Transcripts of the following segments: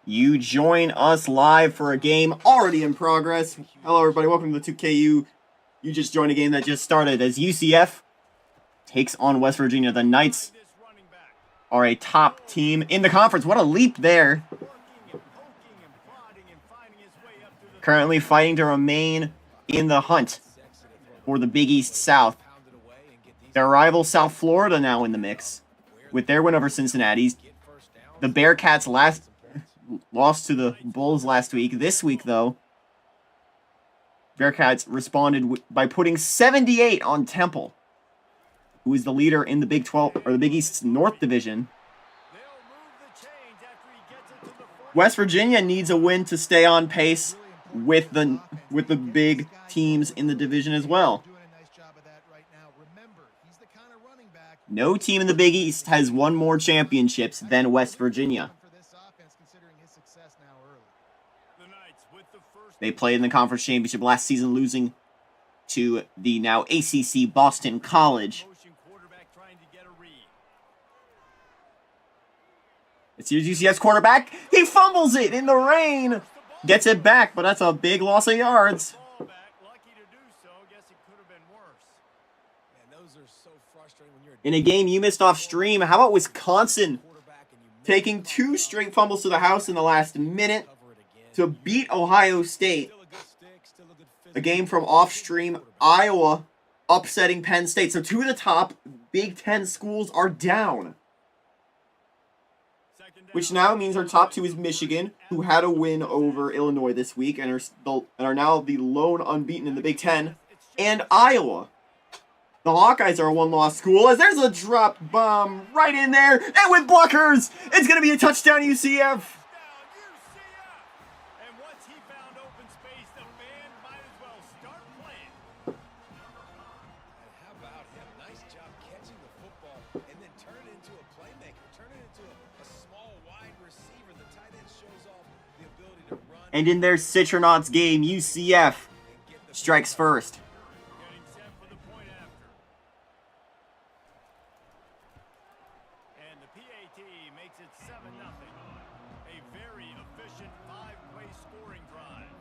You join us live for a game already in progress. Hello, everybody. Welcome to the 2KU. You just joined a game that just started as UCF takes on West Virginia. The Knights are a top team in the conference. What a leap there. Currently fighting to remain in the hunt for the Big East South. Their rival South Florida now in the mix with their win over Cincinnati. The Bearcats lost to the Bulls last week. This week, though, Bearcats responded by putting 78 on Temple, who is the leader in the Big 12 or the Big East's North Division. West Virginia needs a win to stay on pace with the big teams in the division as well. No team in the Big East has won more championships than West Virginia. They played in the conference championship last season, losing to the now ACC Boston College. It's UCF's quarterback. He fumbles it in the rain. Gets it back, but that's a big loss of yards. In a game you missed off stream, how about Wisconsin taking 2 straight fumbles to the house in the last minute to beat Ohio State? A game from off stream, Iowa upsetting Penn State. So 2 of the top Big Ten schools are down. Which now means our top 2 is Michigan, who had a win over Illinois this week and are now the lone unbeaten in the Big Ten, and Iowa. The Hawkeyes are a 1-loss school as there's a drop bomb right in there, and with blockers, it's going to be a touchdown UCF. And in their Citronauts game, UCF strikes first. And the PAT makes it 7-0. A very efficient 5-play scoring drive.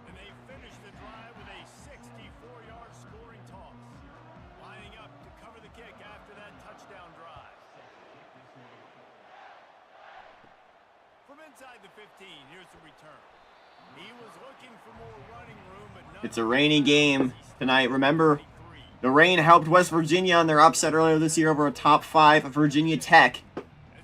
And they finish the drive with a 64-yard scoring toss. Lining up to cover the kick after that touchdown drive. From inside the 15, here's the return. He was looking for more running room, but it's a rainy game tonight. Remember, the rain helped West Virginia on their upset earlier this year over a top 5 Virginia Tech. As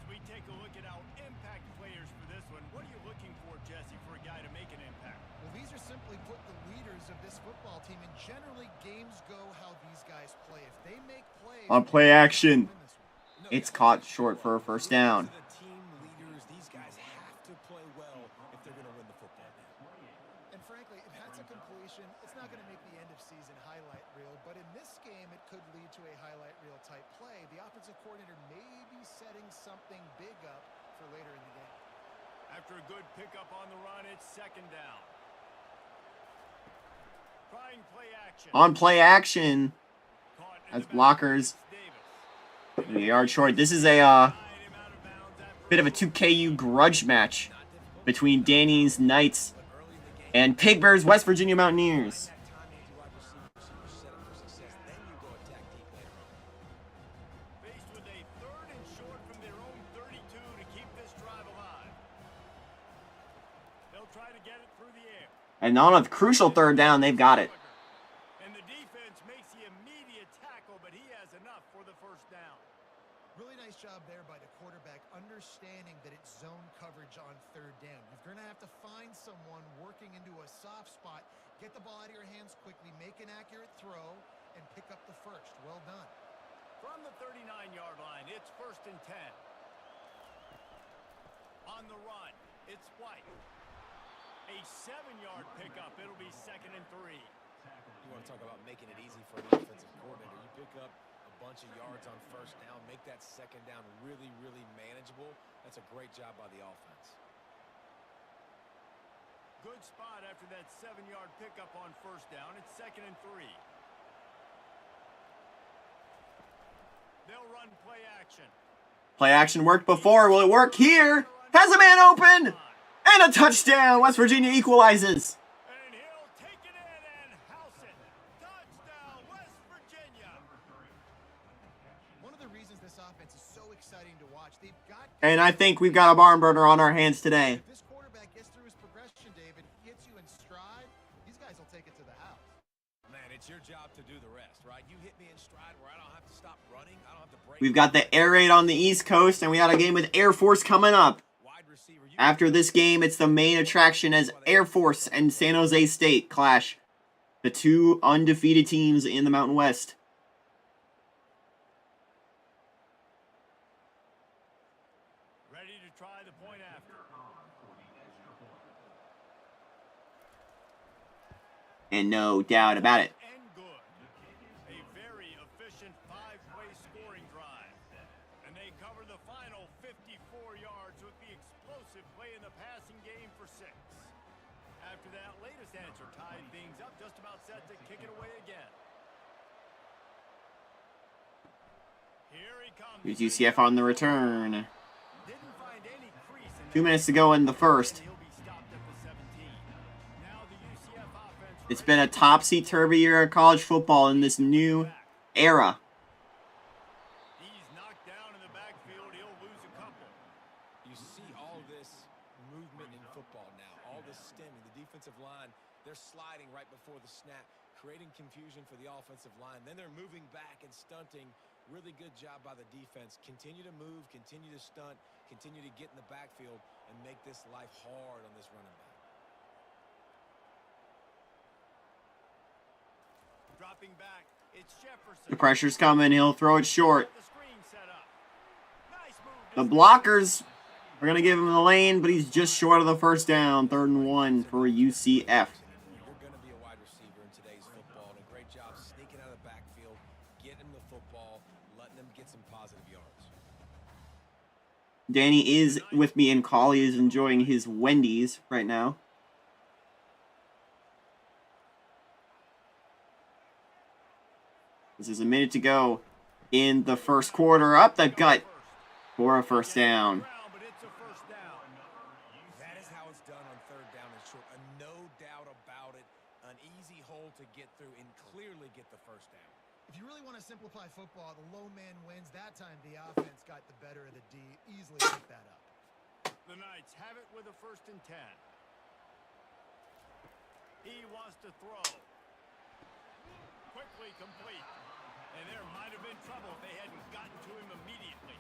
we take a look at our impact players for this one, what are you looking for, Jesse, for a guy to make an impact? Well, these are simply put the leaders of this football team, and generally games go how these guys play. If they make plays on play action, it's caught short for a first down. It's not going to make the end of season highlight reel, but in this game it could lead to a highlight reel type play. The offensive coordinator may be setting something big up for later in the game. After a good pickup on the run, it's 2nd down. Trying play action. On play action, as blockers, a yard short. This is a bit of a 2KU grudge match between Danny's Knights and Pig Bears West Virginia Mountaineers. Faced with a 3rd and short from their own 32 to keep this drive alive. They'll try to get it through the air. And on a crucial 3rd down, they've got it. And the defense makes the immediate tackle, but he has enough for the 1st down. Really nice job there by the quarterback, understanding that it's zone coverage on 3rd down. You're going to have to find someone working into a soft spot, get the ball out of your hands quickly, make an accurate throw, and pick up the 1st. Well done. From the 39-yard line, it's 1st and 10. On the run, it's White. A 7-yard pickup. It'll be 2nd and 3. You want to talk about making it easy for the offensive coordinator. You pick up a bunch of yards on 1st down, make that 2nd down really, really manageable. That's a great job by the offense. Good spot after that 7-yard pickup on 1st down. It's 2nd and 3. They'll run play action. Play action worked before. Will it work here? Has a man open! And a touchdown! West Virginia equalizes. And he'll take it in and house it. Touchdown, West Virginia. One of the reasons this offense is so exciting to watch, they've got... And I think we've got a barn burner on our hands today. If this quarterback gets through his progression, David, gets you in stride, these guys will take it to the house. Man, it's your job to do the rest, right? You hit me in stride where I don't have to stop running. I don't have to break. We've got the air raid on the East Coast, and we got a game with Air Force coming up. Wide receiver, you After this game, it's the main attraction as Air Force and San Jose State clash. The two undefeated teams in the Mountain West. Ready to try the point after. And no doubt about it. And good. A very efficient five-way scoring drive. And they cover the final 54 yards with the explosive play in the passing game for 6. After that latest answer tied things up, just about set to kick it away again. Here he comes. Here's UCF on the return. Didn't find any crease in 2 minutes to go in the first. He'll be stopped at the 17. Now the UCF offense. It's been a topsy-turvy year of college football in this new era. He's knocked down in the backfield. He'll lose a couple. You see all this movement in football now, all this stemming. The defensive line, they're sliding right before the snap, creating confusion for the offensive line. Then they're moving back and stunting. Really good job by the defense. Continue to move, continue to stunt, continue to get in the backfield, and make this life hard on this running back. Dropping back. It's Jefferson. The pressure's coming. He'll throw it short. The screen set up. Nice move. The blockers are going to give him the lane, but he's just short of the first down. 3rd and 1 for UCF. You're going to be a wide receiver in today's football, and a great job sneaking out of the backfield, getting him the football, letting him get some positive yards. Danny is with me in call. He is enjoying his Wendy's right now. This is a minute to go in the first quarter. Up the gut for a first down. But it's a first down. That is how it's done on 3rd down and short. No doubt about it. An easy hole to get through and clearly get the first down. If you really want to simplify football, the lone man wins. That time the offense got the better of the D. Easily pick that up. The Knights have it with a 1st and 10. He wants to throw. Quickly complete. And there might have been trouble if they hadn't gotten to him immediately.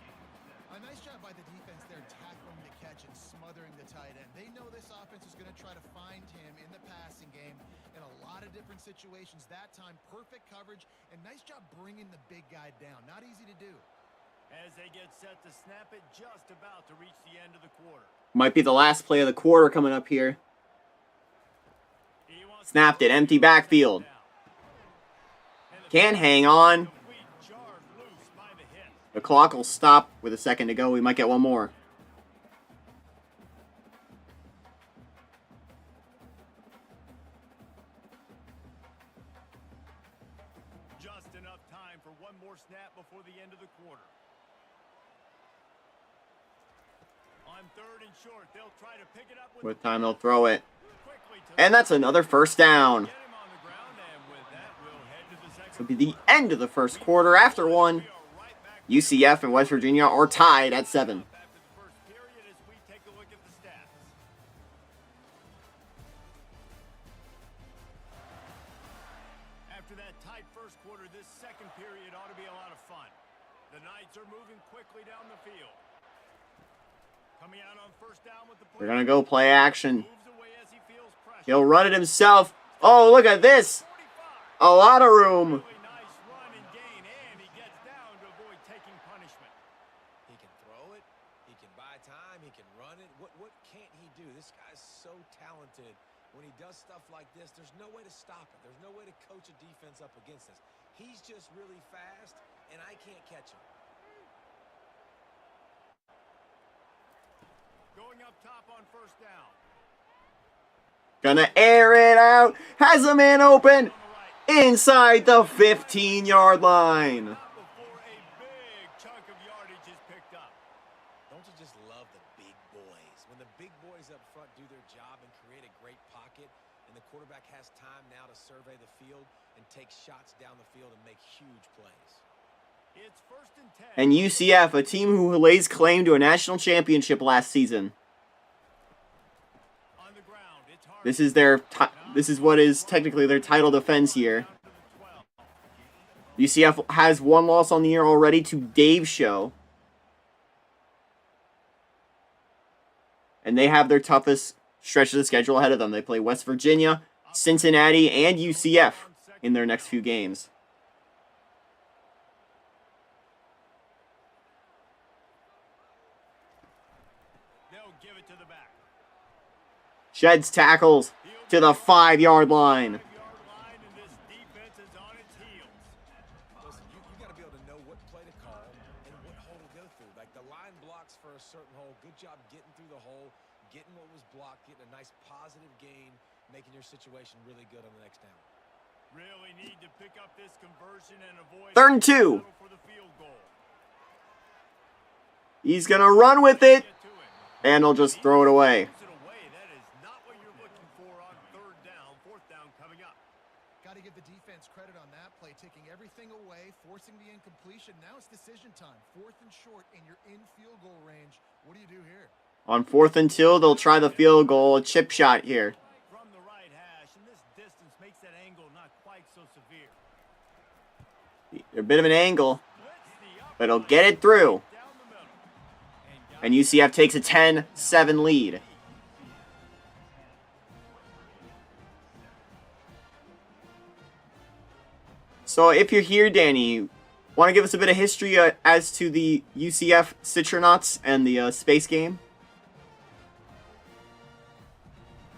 A nice job by the defense there, tackling the catch and smothering the tight end. They know this offense is going to try to find him in the passing game in a lot of different situations. That time, perfect coverage, and nice job bringing the big guy down. Not easy to do. As they get set to snap it, just about to reach the end of the quarter. Might be the last play of the quarter coming up here. Snapped it. Empty backfield. Can't hang on. The clock will stop with a second to go. We might get one more. Just enough time for one more snap before the end of the quarter. On 3rd and short, they'll try to pick it up With time, they'll throw it. quickly to And that's another first down. get him on the ground, and with that, we'll head to the second. This will be the end of the first quarter. After one, UCF and West Virginia are tied at 7. After the first period, as we take a look at the stats. After that tight first quarter, this second period ought to be a lot of fun. The Knights are moving quickly down the field. Coming out on 1st down with the They're going to go play action. moves away as he feels pressure. He'll run it himself. Oh, look at this. 45. A lot of room. Really nice run and gain, and he gets down to avoid taking punishment. He can throw it. He can buy time. He can run it. What can't he do? This guy's so talented. When he does stuff like this, there's no way to stop it. There's no way to coach a defense up against this. He's just really fast, and I can't catch him. Going up top on 1st down. Gonna air it out. Has a man open inside the 15-yard line. Not before a big chunk of yardage is picked up. Don't you just love the big boys When the big boys up front do their job and create a great pocket, and the quarterback has time now to survey the field and take shots down the field and make huge plays. It's 1st and 10. And UCF, a team who lays claim to a national championship last season. On the ground, it's hard. This is what is technically their title defense here. UCF has one loss on the year already to Dave's show. And they have their toughest stretch of the schedule ahead of them. They play West Virginia, Cincinnati, and UCF in their next few games. They'll give it to the back. Sheds tackles to the 5-yard line. 5-yard line, and this defense is on its heels. Listen, you got to be able to know what play to call and what hole to go through. Like the line blocks for a certain hole. Good job getting through the hole, getting what was blocked, getting a nice positive gain, making your situation really good on the next down. Really need to pick up this conversion and avoid 3rd and 2. for the field goal. He's going to run with it, Get to it. and he'll just throw it away. Throws it away. That is not what you're looking for on 3rd down. 4th down coming up. Got to give the defense credit on that play, taking everything away, forcing the incompletion. Now it's decision time. 4th and short, and you're in field goal range. What do you do here? On 4th and 2, they'll try the field goal, a chip shot here. From the right hash, and this distance makes that angle not quite so severe. A bit of an angle, Blitz the up but he'll get it through. down the middle. And UCF takes a 10-7 lead. So if you're here, Danny, want to give us a bit of history as to the UCF Citronauts and the space game?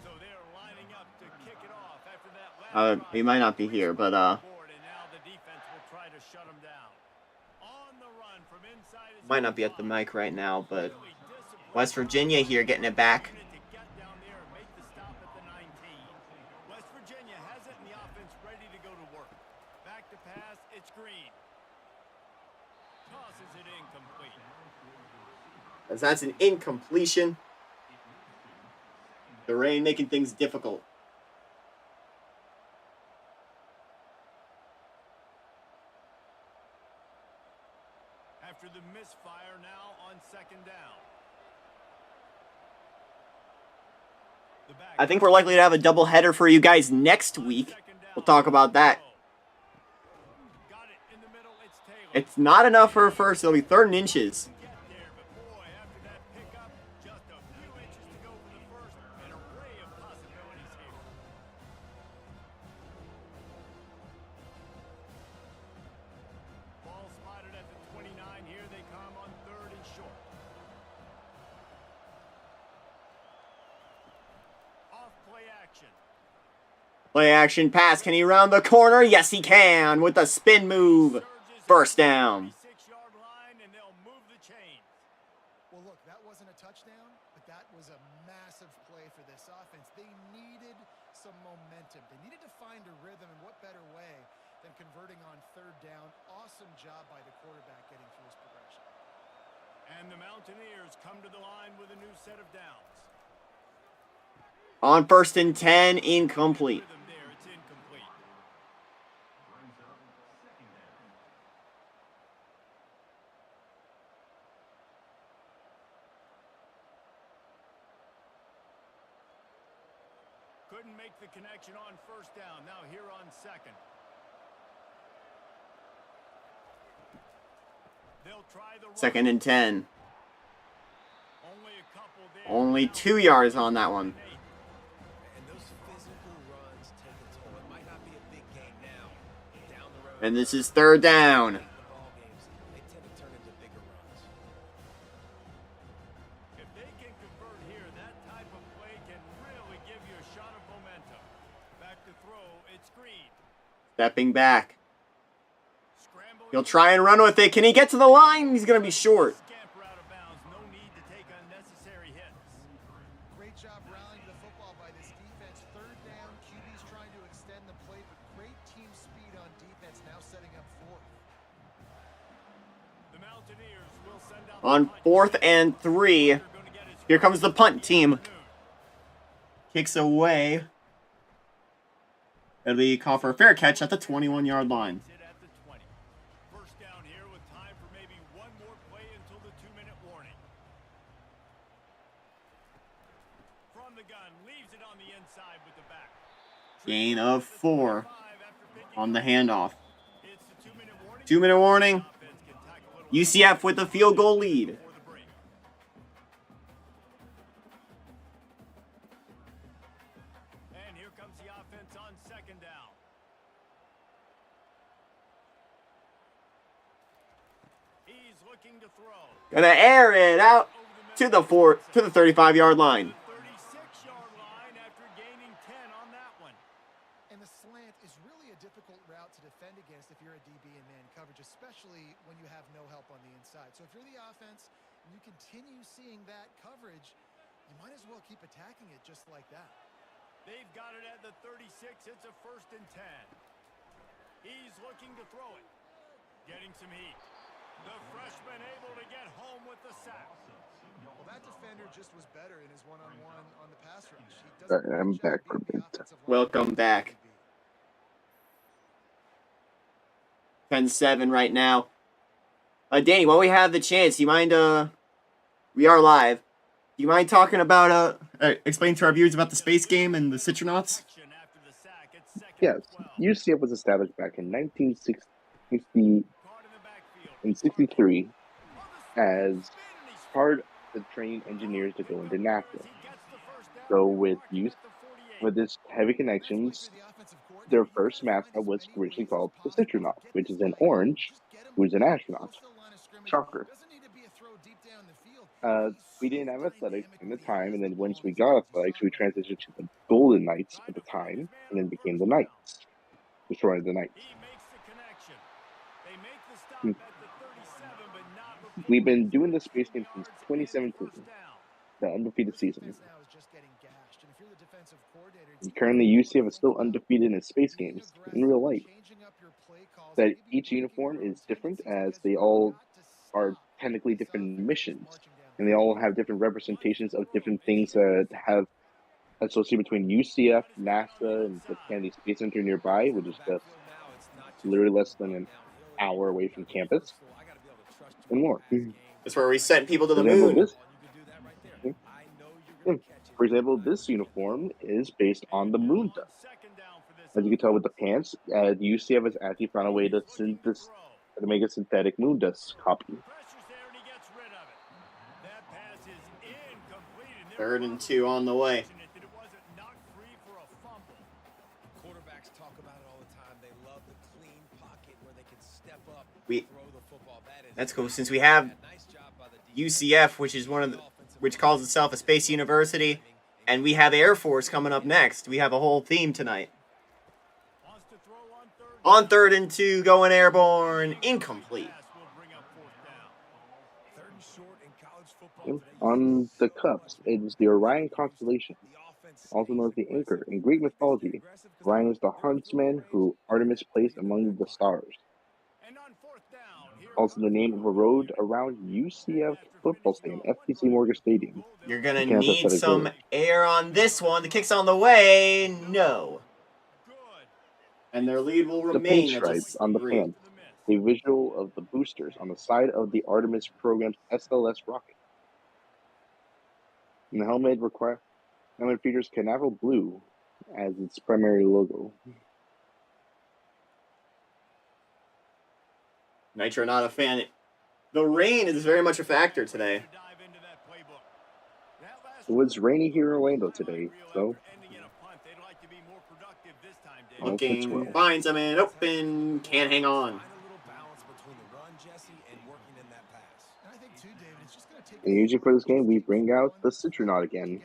So they're lining up to kick it off after that last He might not be here, but board, and now the defense will try to shut him down. On the run from inside his might not be at the mic right now, but really disciplined West Virginia here getting it back. to get down there and make the stop at the 19. West Virginia has it, and the offense ready to go to work. Back to pass, it's Green. Tosses it incomplete. As that's an incompletion. The rain making things difficult. After the misfire, now on 2nd down. The back I think we're likely to have a doubleheader for you guys next week. We'll talk about that. Got it in the middle, it's Taylor. It's not enough for a first. It'll be 3rd and inches. Get there, but boy, after that pickup, just a few inches to go for the first. An array of possibilities here. Ball spotted at the 29. Here they come on 3rd and short. Off play action. Play action pass. Can he round the corner? Yes, he can with the spin move. First down. 36-yard line, and they'll move the chains. Well, look, that wasn't a touchdown, but that was a massive play for this offense. They needed some momentum. They needed to find a rhythm, and what better way than converting on 3rd down. Awesome job by the quarterback getting through his progression. And the Mountaineers come to the line with a new set of downs. On 1st and 10, incomplete. Rhythm there, it's incomplete. Couldn't make the connection on 1st down. Now here on 2nd. They'll try the run. 2nd and 10. Only a couple there. Only 2 yards on that one. And those physical runs take a toll. It might not be a big game now. Down the road, And this is 3rd down. the ball games, they tend to turn into bigger runs. If they can convert here, that type of play can really give you a shot of momentum. Back to throw, it's Green. Stepping back. Scrambling. He'll try and run with it. Can he get to the line? He's going to be short. Scamper out of bounds. No need to take unnecessary hits. Great job rallying the football by this defense. 3rd down, QB's trying to extend the play, but great team speed on defense, now setting up 4th. The Mountaineers will send out On the punt. 4th and 3, They're going to get his Here comes the punt team. Kicks away. It'll be called for a fair catch at the 21-yard line. First down here with time for maybe one more play until the 2-minute warning. From the gun, leaves it on the inside with the back. Gain of 4 on the handoff. 2-minute warning. UCF with the field goal lead. And here comes the offense on second down. He's looking to throw. Gonna air it out to the 35-yard line. 36-yard line after gaining 10 on that one. And the slant is really a difficult route to defend against if you're a DB in man coverage, especially when you have no help on the inside. So if you're the offense and you continue seeing that coverage, you might as well keep attacking it just like that. They've got it at the 36. It's a 1st and 10. He's looking to throw it. Getting some heat. The freshman able to get home with the sack. Well, that defender just was better in his one-on-one on the pass rush. He does a I'm great back job for a being the bit. offensive line. Welcome back. 10-7 right now. Danny, while we have the chance, you mind, we are live. Do you mind talking about, explain to our viewers about the space game and the Citronauts? Yes, UCF was established back in 1963 as part of the training engineers to go into NASA. So with this heavy connections, their first mascot was originally called the Citronaut, which is an orange, who's an astronaut. Shocker. We didn't have athletics in the time, and then once we got athletics, we transitioned to the Golden Knights at the time, and then became the Knights, destroying the Knights. We've been doing the space game since 2017, the undefeated season. And currently, UCF is still undefeated in space games in real life. That each uniform is different, as they all are technically different missions, and they all have different representations of different things that have associated between UCF, NASA, and the Kennedy Space Center nearby, which is just literally less than an hour away from campus, and more. That's where we sent people to the moon. For example, this uniform is based on the moon dust. As you can tell with the pants, UCF has actually found a way to make a synthetic moon dust copy. 3rd and 2 on the way. Quarterbacks talk about it all the time. They love the clean pocket where they can step up, throw the football. That's cool. Since we have UCF, which calls itself a space university, and we have Air Force coming up next. We have a whole theme tonight. On 3rd and 2, going airborne, incomplete. On the cups, it is the Orion constellation, also known as the Anchor. In Greek mythology, Orion is the huntsman who Artemis placed among the stars. Also the name of a road around UCF football stadium, FTC Morgan Stadium. You're going to need some air on this one. The kick's on the way. No. And their lead will remain. The paint stripes on the pants, a visual of the boosters on the side of the Artemis program's SLS rocket. And the helmet features Canaveral blue as its primary logo. Nitro, not a fan. The rain is very much a factor today. It was rainy here in Orlando today, so. Looking, finds him in open, can't hang on. And usually for this game, we bring out the Citronaut again.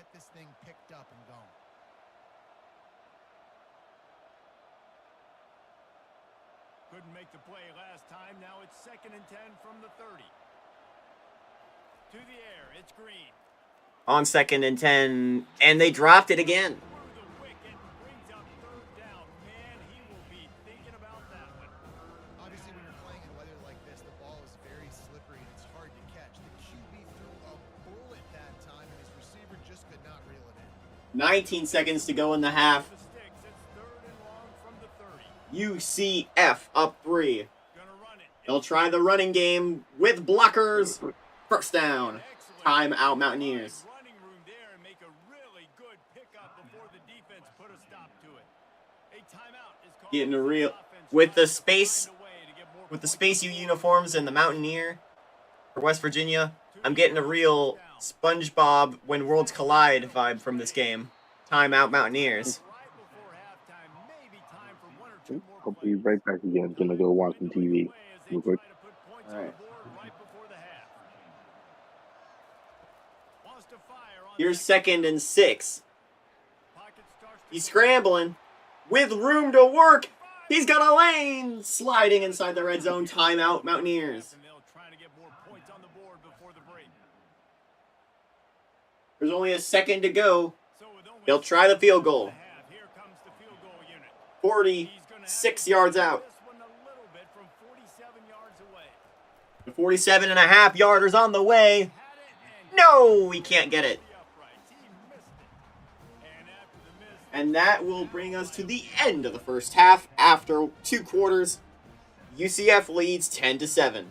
Couldn't make the play last time. Now it's 2nd and 10 from the 30. To the air, it's Green. On 2nd and 10, and they dropped it again. 19 seconds to go in the half. The sticks, it's 3rd and long from the 30. UCF up 3. Gonna run it. They'll try the running game with blockers. First down. Excellent. Timeout Mountaineers. Running room there and make a really good pickup before the defense put a stop to it. A timeout is called. Getting a as the real offense with the tries to space find a way to get more with the points Space on U the board. uniforms and the Mountaineer for West Virginia. I'm getting a real SpongeBob When Worlds Collide vibe from this game. Timeout Mountaineers. Right before halftime, maybe time for 1 or 2 more I'll be plays. right back again. Gonna go watch some TV real quick. Try to put points All on right. the board right before the half. Wants to fire on Here's that. 2nd and 6. Pocket starts to He's go. scrambling with room to work. He's got a lane sliding inside the red zone. Timeout Mountaineers. And they'll try to get more points on the board before the break. There's only a second to go. So with only He'll try the field goal. 7 half, here comes the field goal unit. 46 yards out. This one a little bit from 47 yards away. The 47 and a half yarders on the way. Had it and No, we can't get it. the uprights. He missed it. And after the miss, And that will bring us to the end of the first half. After 2 quarters, UCF leads 10-7.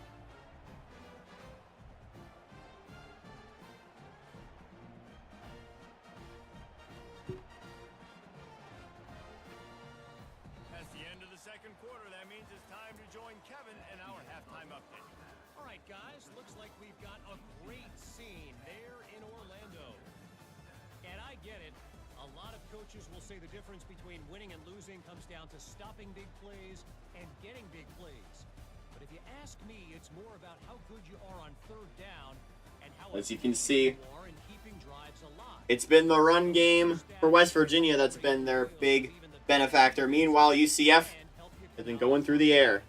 that's the end of the second quarter. That means it's time to join Kevin in our halftime update. All right, guys, looks like we've got a great scene there in Orlando. And I get it. A lot of coaches will say the difference between winning and losing comes down to stopping big plays and getting big plays. But if you ask me, it's more about how good you are on 3rd down and how As you can efficient see, you are in keeping drives alive. it's been the run game for West Virginia that's been their big benefactor. Meanwhile, UCF has been going through the air.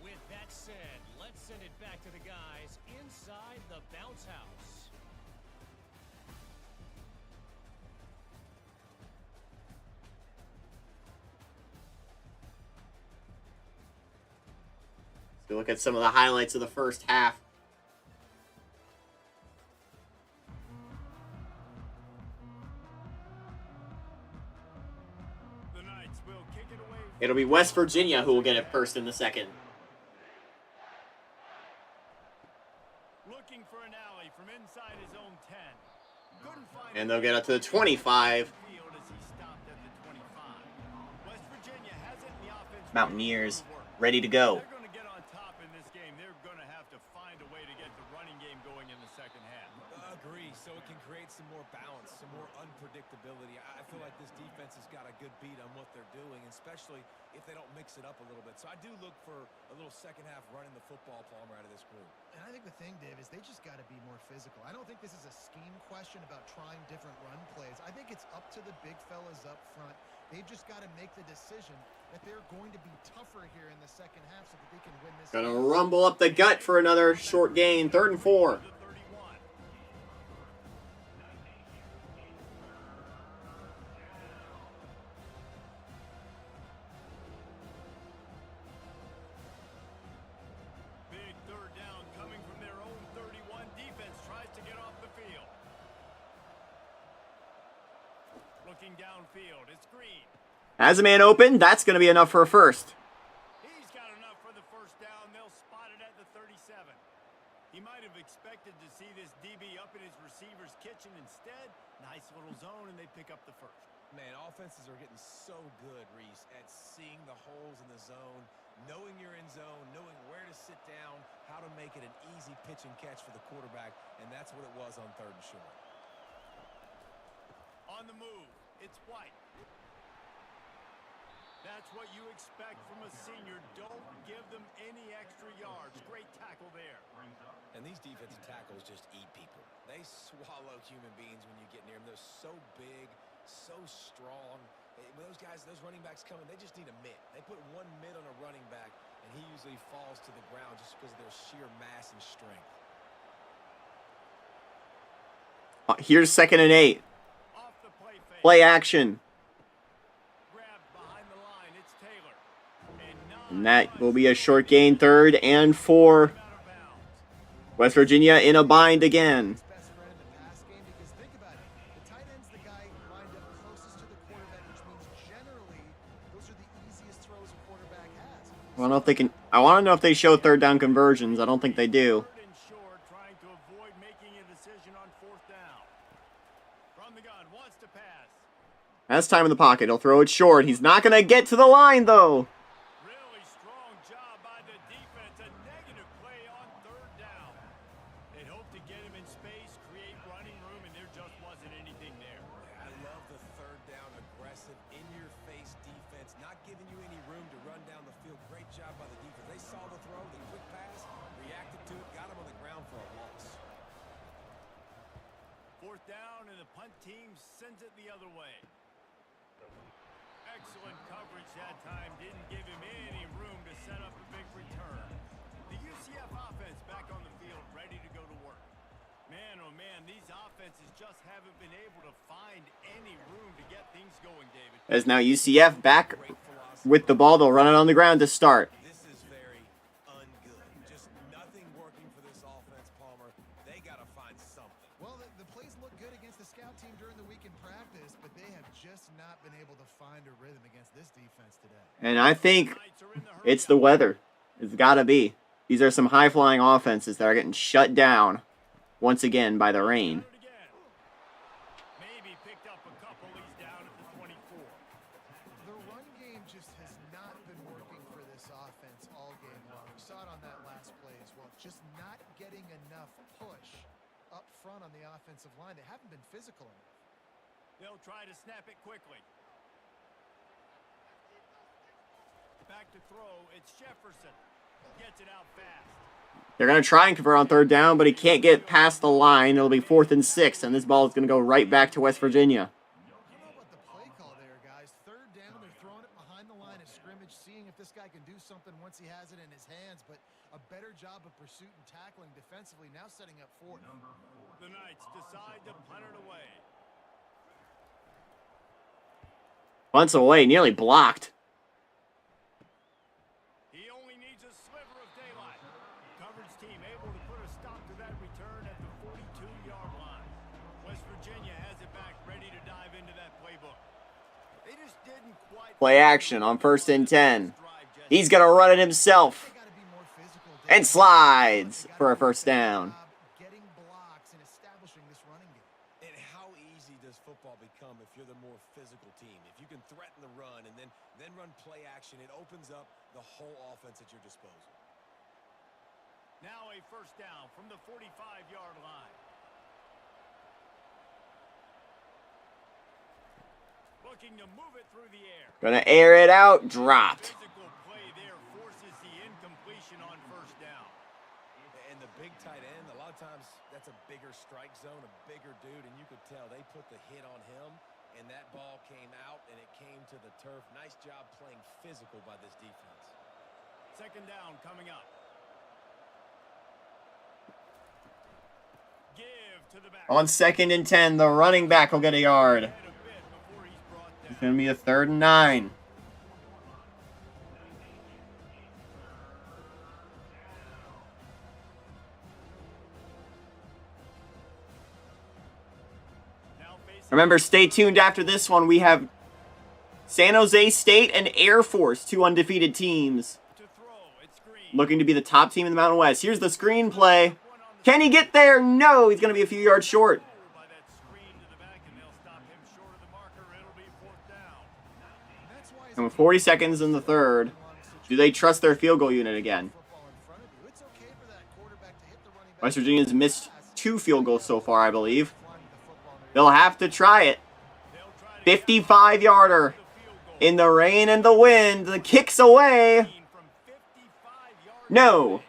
With that said, let's send it back to the guys inside the bounce house. So look at some of the highlights of the first half. The Knights will kick it away. It'll be West Virginia who will get it first in the second. Looking for an alley from inside his own 10. Couldn't find And they'll get up to the 25. field as he stopped at the 25. West Virginia has it in the offense. Mountaineers ready to go. They're going to get on top in this game. They're going to have to find a way to get the running game going in the second half. Agree, so it can create some more balance, some more unpredictability. I feel like this defense has got a good beat on what they're doing, especially if they don't mix it up a little bit. So I do look for a little second half running the football Palmer out of this group. And I think the thing, Dave, is they just got to be more physical. I don't think this is a scheme question about trying different run plays. I think it's up to the big fellas up front. They've just got to make the decision that they're going to be tougher here in the second half so that they can win this Gonna game. rumble up the gut for another short gain. 3rd and 4. The 31. Big 3rd down coming from their own 31. Defense tries to get off the field. Looking downfield, it's Green. Has a man open. That's going to be enough for a first. He's got enough for the first down. They'll spot it at the 37. He might have expected to see this DB up in his receiver's kitchen. Instead, nice little zone, and they pick up the first. Man, offenses are getting so good, Reese, at seeing the holes in the zone, knowing you're in zone, knowing where to sit down, how to make it an easy pitch and catch for the quarterback, and that's what it was on 3rd and short. On the move, it's White. That's what you expect from a senior. Don't give them any extra yards. Great tackle there. And these defensive tackles just eat people. They swallow human beings when you get near them. They're so big, so strong. When those guys, those running backs come in, they just need a mitt. They put one mitt on a running back, and he usually falls to the ground just because of their sheer mass and strength. Here's 2nd and 8. Off the play fake. Play action. Grabbed behind the line. It's Taylor. And that will be a short gain. 3rd and 4. Out of bounds. West Virginia in a bind again. Best friend in the pass game, because think about it. The tight end's the guy lined up I don't know if they can. I want to know if they show third down conversions. I don't think they do. Third and short, trying to avoid making a decision on fourth down. From the gun, wants to pass. Has time in the pocket. He'll throw it short. He's not going to get to the line, though. Really strong job by the defense. A negative play on third down. They hoped to get him in space, create running room, and there just wasn't anything there. I love the third down, aggressive, in-your-face defense, not giving you any room to run down the field. Great job by the defense. They saw the throw, the quick pass, reacted to it, got him on the ground for a loss. Fourth down, and the punt team sends it the other way. Excellent coverage that time. Didn't give him any room to set up a big return. The UCF offense back on the field, ready to go to work. Man, oh man, these offenses just haven't been able to find any room to get things going, David. As now UCF back with the ball. They'll run it on the ground to start. This is very ungood. Just nothing working for this offense, Palmer. They got to find something. Well, the plays look good against the scout team during the week in practice, but they have just not been able to find a rhythm against this defense today. And I think it's the weather. It's got to be. These are some high-flying offenses that are getting shut down once again by the rain. Maybe picked up a couple. He's down at the 24. The run game just has not been working for this offense all game long. We saw it on that last play as well. Just not getting enough push up front on the offensive line. They haven't been physical enough. They'll try to snap it quickly. Back to throw. It's Jefferson. Gets it out fast. They're going to try and convert on third down, but he can't get past the line. It'll be 4th and 6, and this ball is going to go right back to West Virginia. I don't know about the play call there, guys. Third down, they're throwing it behind the line of scrimmage, seeing if this guy can do something once he has it in his hands, but a better job of pursuit and tackling defensively, now setting up fourth. The Knights decide to punt it away. Punts away, nearly blocked. He only needs a sliver of daylight. Coverage team able to put a stop to that return at the 42-yard line. West Virginia has it back, ready to dive into that playbook. They just didn't quite Play action on 1st and 10. He's going to run it himself. And slides for a first down. Getting blocks and establishing this running game. And how easy does football become if you're the more physical team? If you can threaten the run and then run play action, it opens up the whole offense at your disposal. Now a first down from the 45-yard line. Looking to move it through the air. Gonna air it out, dropped. Physical play there forces the incompletion on first down. And the big tight end, a lot of times that's a bigger strike zone, a bigger dude, and you could tell they put the hit on him, and that ball came out, and it came to the turf. Nice job playing physical by this defense. Second down coming up. Give to the back. On 2nd and 10, the running back will get a yard. It's going to be a 3rd and 9. Remember, stay tuned after this one. We have San Jose State and Air Force, 2 undefeated teams, looking to be the top team in the Mountain West. Here's the screenplay. Can he get there? No, he's going to be a few yards short. And with 40 seconds in the third, do they trust their field goal unit again? West Virginia's missed 2 field goals so far, I believe. They'll have to try it. 55-yarder. In the rain and the wind, the kick's away. No.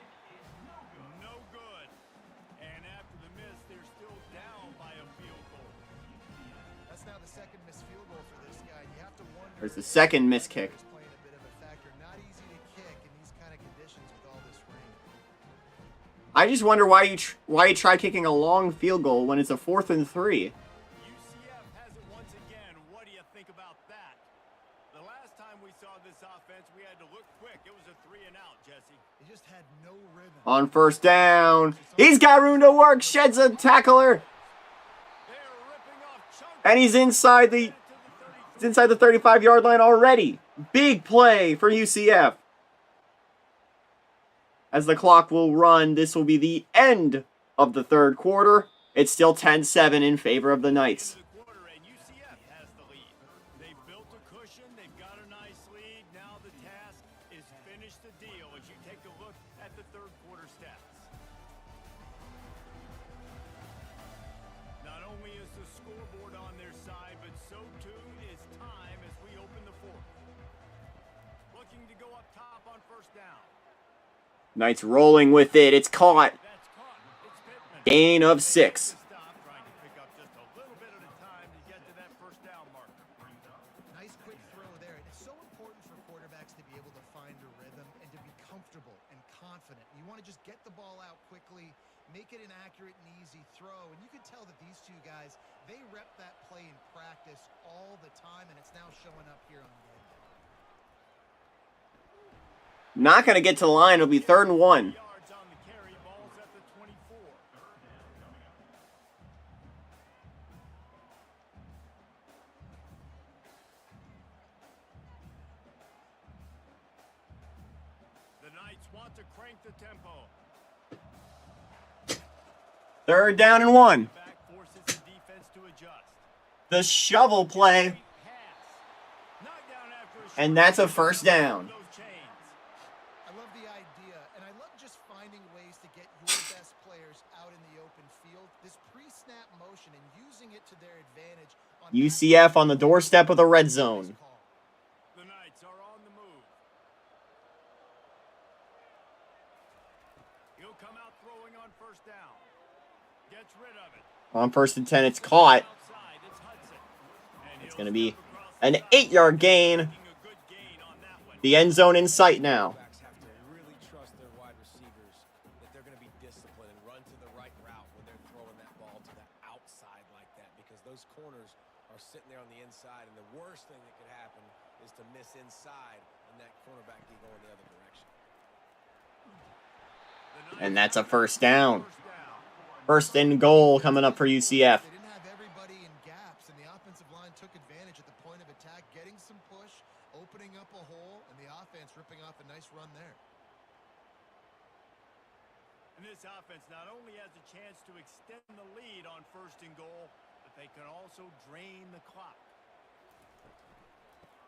There's the second missed kick. I just wonder why you try kicking a long field goal when it's a 4th and 3. UCF has it once again. What do you think about that? The last time we saw this offense, we had to look quick. It was a 3 and out, Jesse. They just had no rhythm. On first down, he's got room to work. Sheds a tackler, and he's inside the 35-yard line already. Big play for UCF. as the clock will run. This will be the end of the third quarter. It's still 10-7 in favor of the Knights. End of the quarter, and UCF has the lead. They've built a cushion. They've got a nice lead. Now the task is finish the deal as you take a look at the third quarter stats. Not only is the scoreboard on their side, but so too is time as we open the fourth. Looking to go up top on first down. Knights rolling with it. It's caught. That's caught. It's Pittman. Gain of 6. Stop trying to pick up just a little bit at a time to get to that first down marker. Nice quick throw there. And it's so important for quarterbacks to be able to find a rhythm and to be comfortable and confident. You want to just get the ball out quickly, make it an accurate and easy throw. And you can tell that these two guys, they rep that play in practice all the time, and it's now showing up here on game day. Not going to get to the line. It'll be 3rd and 1. Yards on the carry, ball's at the 24. The Knights want to crank the tempo. 3rd down and 1. Back forces the defense to adjust. The shovel play, Pass. Knocked down after a and short that's a gain. first down. Those chains. I love the idea, and I love just finding ways to get your best players out in the open field. This pre-snap motion and using it to their advantage. On UCF on the doorstep of the red zone. The Knights are on the move. He'll come out throwing on first down. Gets rid of it. On 1st and 10, it's caught. Outside, it's Hudson. And It's he'll going to be step across the an 8-yard gain. making a good gain on that one. The end zone in sight now. Quarterbacks have to really trust their wide receivers that they're going to be disciplined and run to the right route when they're throwing that ball to the outside like that, because those corners are sitting there on the inside, and the worst thing that could happen is to miss inside and that cornerback be going the other direction. And that's a first down. First down. 1st and goal coming up for UCF. They didn't have everybody in gaps, and the offensive line took advantage at the point of attack, getting some push, opening up a hole, and the offense ripping off a nice run there. And this offense not only has a chance to extend the lead on 1st and goal, but they can also drain the clock.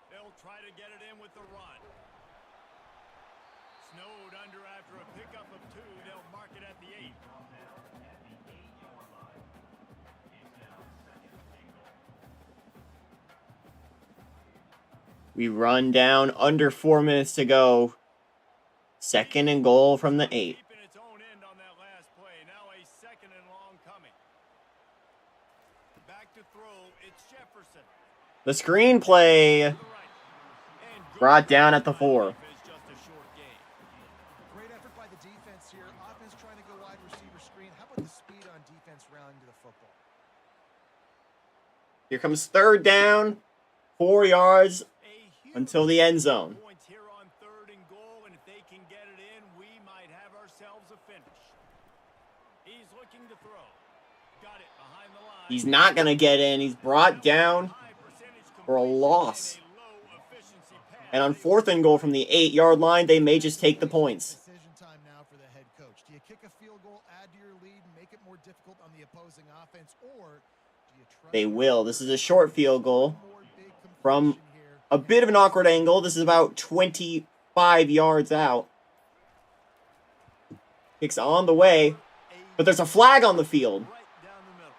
They'll try to get it in with the run. Snowed under after a pickup of 2. They'll mark it at the 8. We run down under 4 minutes to go. 2nd and goal from the 8. Deep in its own end on that last play. Now a 2nd and long coming. Back to throw. It's Jefferson. The screen play To the right. And good brought down at the 4. is just a short gain. Great effort by the defense here. Offense trying to go wide receiver screen. How about the speed on defense rallying to the football? Here comes 3rd down. 4 yards A huge until the end zone. points here on 3rd and goal, and if they can get it in, we might have ourselves a finish. He's looking to throw. Got it behind the line. He's not going to get in. He's brought down High percentage for a completion loss. and a low efficiency pass. And on 4th and goal from the 8-yard line, they may just take the points. Decision time now for the head coach. Do you kick a field goal, add to your lead, and make it more difficult on the opposing offense, or do you try They will. This is a short field goal more big from completion here? a bit of an awkward angle. This is about 25 yards out. Kicks on the way, but there's a flag on the field. Right down the middle.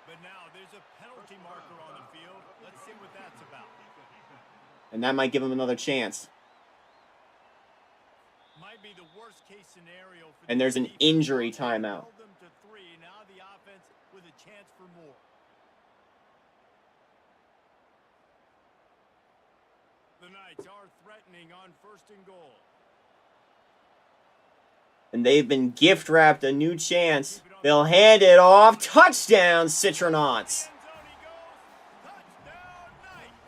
But now there's a penalty marker on the field. Let's see what that's about. And that might give him another chance. Might be the worst case scenario for And the there's an defense. injury timeout. Held them to 3. Now the offense with a chance for more. The Knights are threatening on 1st and goal. And they've been gift wrapped a new chance. They'll hand it off. Touchdown, Citronauts. End zone he goes. Touchdown Knights.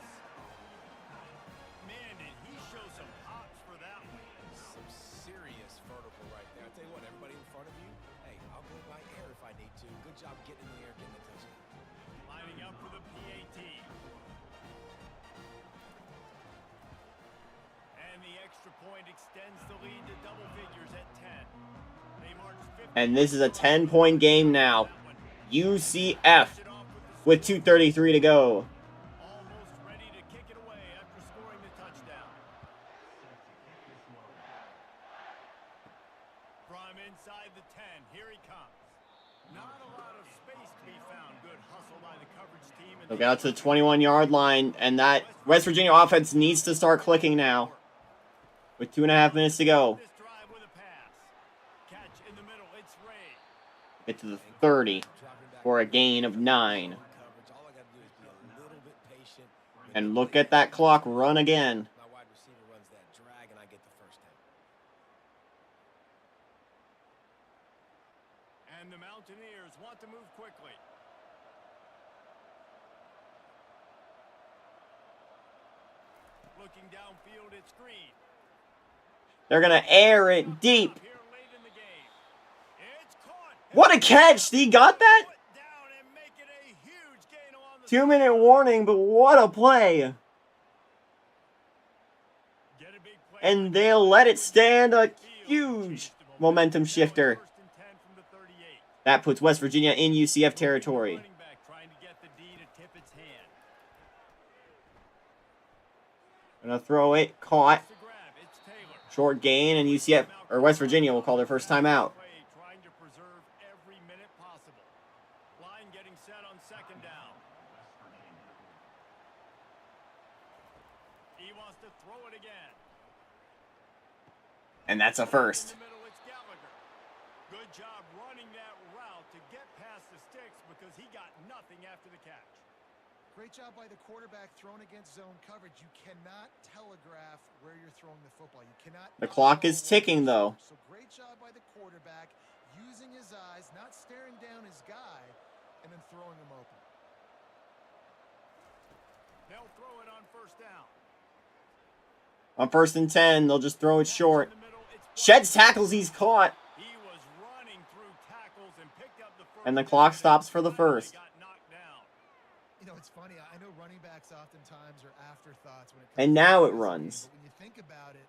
Man, did he show some hops for that one. Some serious vertical right there. I tell you what, everybody in front of you, hey, I'll go by air if I need to. Good job getting in the air, getting the touchdown. Lining up for the PAT. And the extra point extends the lead to double figures at 10. And this is a 10-point game now. UCF with 2:33 to go. Almost ready to kick it away after scoring the touchdown. From inside the 10, here he comes. Not a lot of space to be found. Good hustle by the coverage team. Look out to the 21-yard line, and that West Virginia offense needs to start clicking now. With 2.5 minutes to go. This drive with a pass. Catch in the middle. It's Ray. Get to the 30 for a gain of 9. And look at that clock run again. My wide receiver runs that drag, and I get the first down. And the Mountaineers want to move quickly. Looking downfield, it's Green. They're going to air it deep. Here late in the game. It's caught. What a catch! He got that? Put down and make it a huge gain along the 2-minute warning, but what a play. Get a big play. And they'll let it stand. A huge momentum shifter. First and 10 from the 38. That puts West Virginia in UCF territory. Running back trying to get the D to tip its hand. Gonna throw it, caught. To grab, it's Taylor. Short gain, and UCF, or West Virginia, will call their first timeout. Play, trying to preserve every minute possible. Line getting set on second down. He wants to throw it again. And that's a first. In the middle, it's Gallagher. Good job running that route to get past the sticks because he got nothing after the catch. Great job by the quarterback thrown against zone coverage. You cannot telegraph where you're throwing the football. You cannot. The clock is ticking, though. So great job by the quarterback using his eyes, not staring down his guy, and then throwing him open. They'll throw it on first down. On 1st and 10, they'll just throw it short. In the middle, it's Sheds tackles, he's caught. He was running through tackles and picked up the first And the down clock stops for the finally first. got knocked down. You know, it's funny. I know running backs oftentimes are afterthoughts when it comes And to now the it passing runs. game, but when you think about it,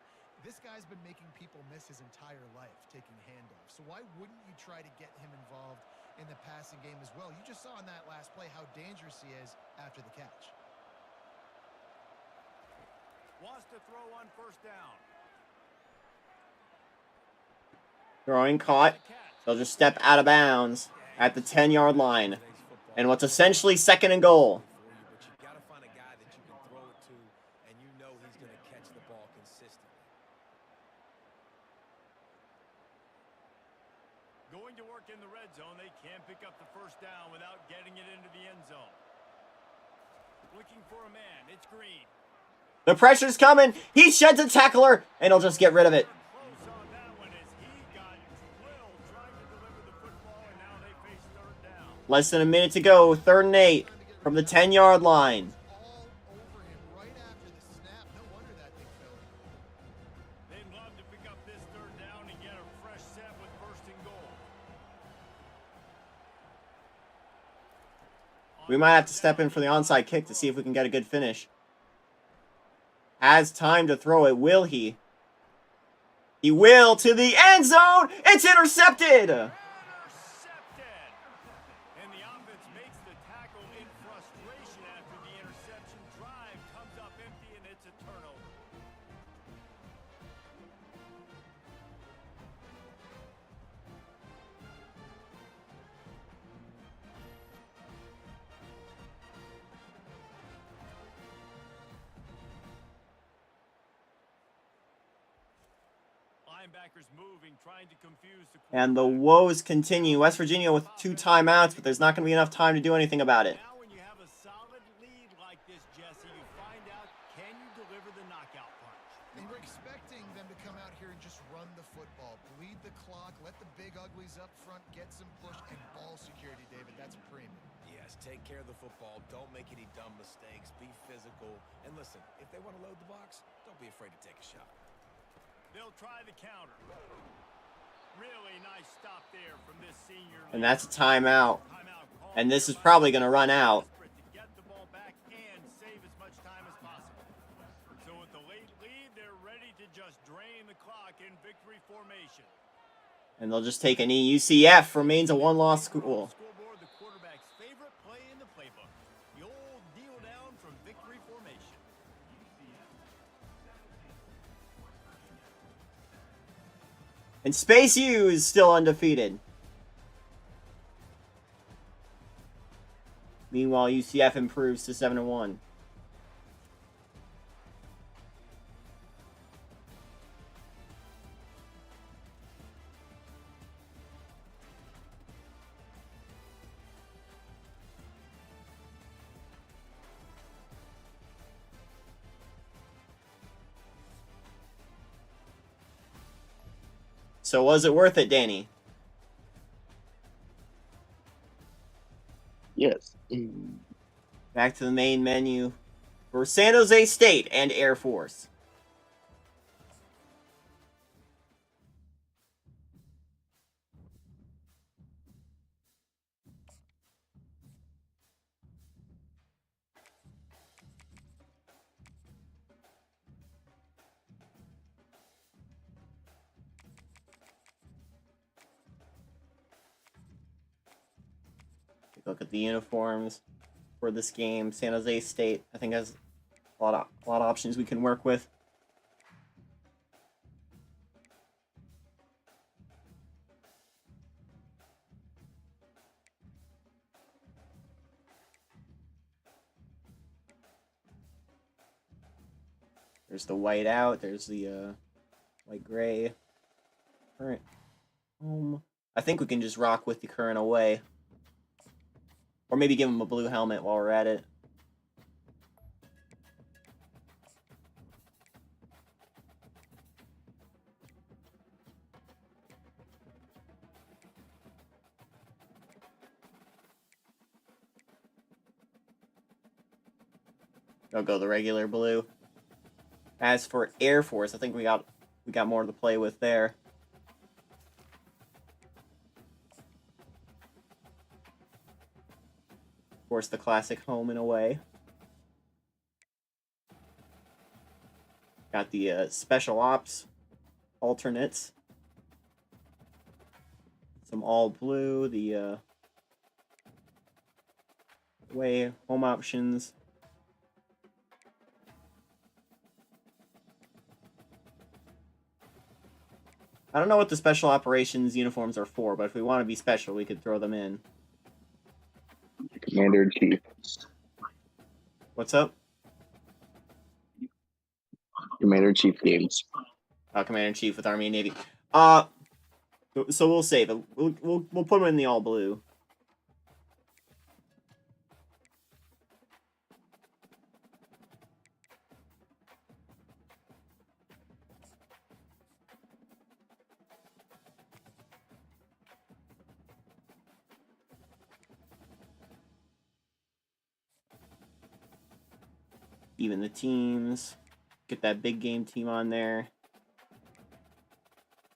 this guy's been making people miss his entire life taking handoffs. So why wouldn't you try to get him involved in the passing game as well? You just saw in that last play how dangerous he is after the catch. Wants to throw on first down. Throwing caught. They'll just step out of bounds at the 10-yard line. And what's essentially 2nd and goal. But you got to find a guy that you can throw it to, and you know he's going to catch the ball consistently. Going to work in the red zone. They can't pick up the first down without getting it into the end zone. Looking for a man. It's Green. The pressure's coming. He sheds a tackler, and he'll just get rid of it. Close on that one as he got drilled trying to deliver the football, and now they face third down. Less than a minute to go. 3rd and 8 from the 10-yard line. All over him right after the snap. No wonder that thing fell. They'd love to pick up this third down and get a fresh set with first and goal. We might have to step in for the onside kick to see if we can get a good finish. Has time to throw it. Will he? He will to the end zone. It's intercepted. Intercepted! And the offense makes the tackle in frustration after the interception. Drive comes up empty, and it's a turnover. Linebackers moving, trying to confuse the And the woes continue. West Virginia with 2 timeouts, but there's not going to be enough time to do anything about it. Now when you have a solid lead like this, Jesse, you find out, can you deliver the knockout punch? And we're expecting them to come out here and just run the football, bleed the clock, let the big uglies up front, get some push, and ball security, David. That's premium. Yes, take care of the football. Don't make any dumb mistakes. Be physical. And listen, if they want to load the box, don't be afraid to take a shot. They'll try the counter. Really nice stop there from this senior. And that's a timeout. Timeout called And this is by probably going to run out. desperate to get the ball back and save as much time as possible. So with the late lead, they're ready to just drain the clock in victory formation. And they'll just take a knee. UCF remains a one-loss school. Scoreboard, the quarterback's favorite play in the playbook. The old kneel down from victory formation. And Space U is still undefeated. Meanwhile, UCF improves to 7-1. So was it worth it, Danny? Yes. Back to the main menu for San Jose State and Air Force. Take a look at the uniforms for this game. San Jose State, I think, has a lot of options we can work with. There's the white out. There's the white gray. Current home. I think we can just rock with the current away. Or maybe give him a blue helmet while we're at it. I'll go the regular blue. As for Air Force, I think we got more to play with there. Of course, the classic home and away. Got the special ops alternates. Some all blue, the away home options. I don't know what the special operations uniforms are for, but if we want to be special, we could throw them in. Commander-in-Chief. What's up? Commander-in-Chief games. Commander-in-Chief with Army and Navy. So we'll save it. We'll put them in the all blue. Even the teams. Get that big game team on there.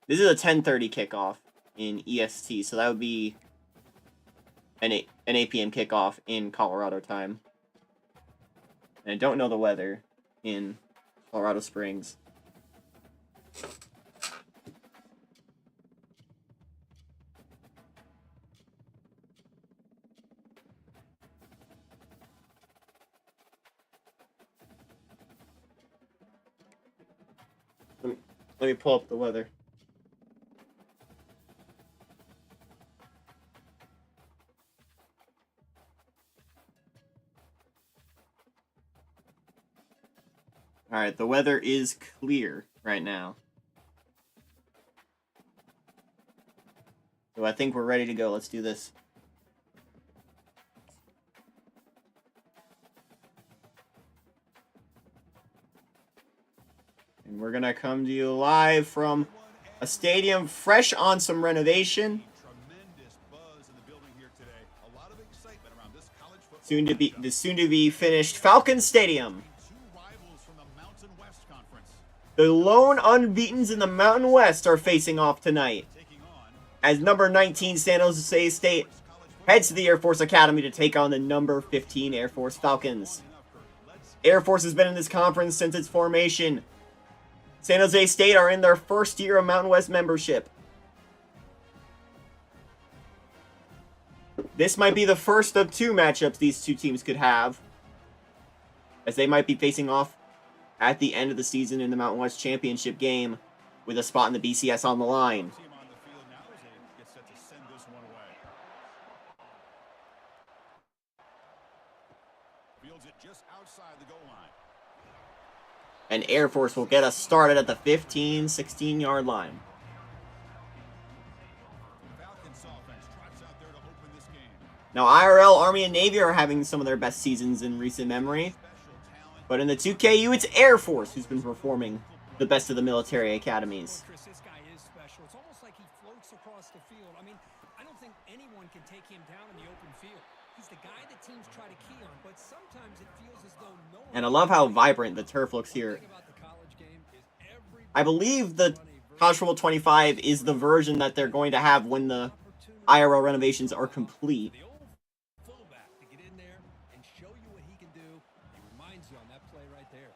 This is a 10:30 kickoff in EST, so that would be an 8 p.m. kickoff in Colorado time. And I don't know the weather in Colorado Springs. Let me pull up the weather. Alright, the weather is clear right now. So I think we're ready to go. Let's do this. And we're gonna come to you live from a stadium fresh on some renovation. Soon to be finished Falcon Stadium. The lone unbeatens in the Mountain West are facing off tonight, as number 19 San Jose State heads to the Air Force Academy to take on the number 15 Air Force Falcons. Air Force has been in this conference since its formation. San Jose State are in their first year of Mountain West membership. This might be the first of 2 matchups these 2 teams could have, as they might be facing off at the end of the season in the Mountain West Championship game with a spot in the BCS on the line. See him on the field now as they get set to send this one away. Fields it just outside the goal line. And Air Force will get us started at the 15, 16-yard line. Falcons offense trots out there to open this game. Now, IRL, Army, and Navy are having some of their best seasons in recent memory. Special talent. But in the 2KU, it's Air Force who's been performing the best of the military academies. Chris, this guy is special. It's almost like he floats across the field. I mean, I don't think anyone can take him down in the open field. He's the guy that teams try to key on, but sometimes it feels as though no one... And I love how vibrant the turf looks here. I believe the College Football 25 is the version that they're going to have when the IRL renovations are complete. The old fullback to get in there and show you what he can do. He reminds you on that play right there.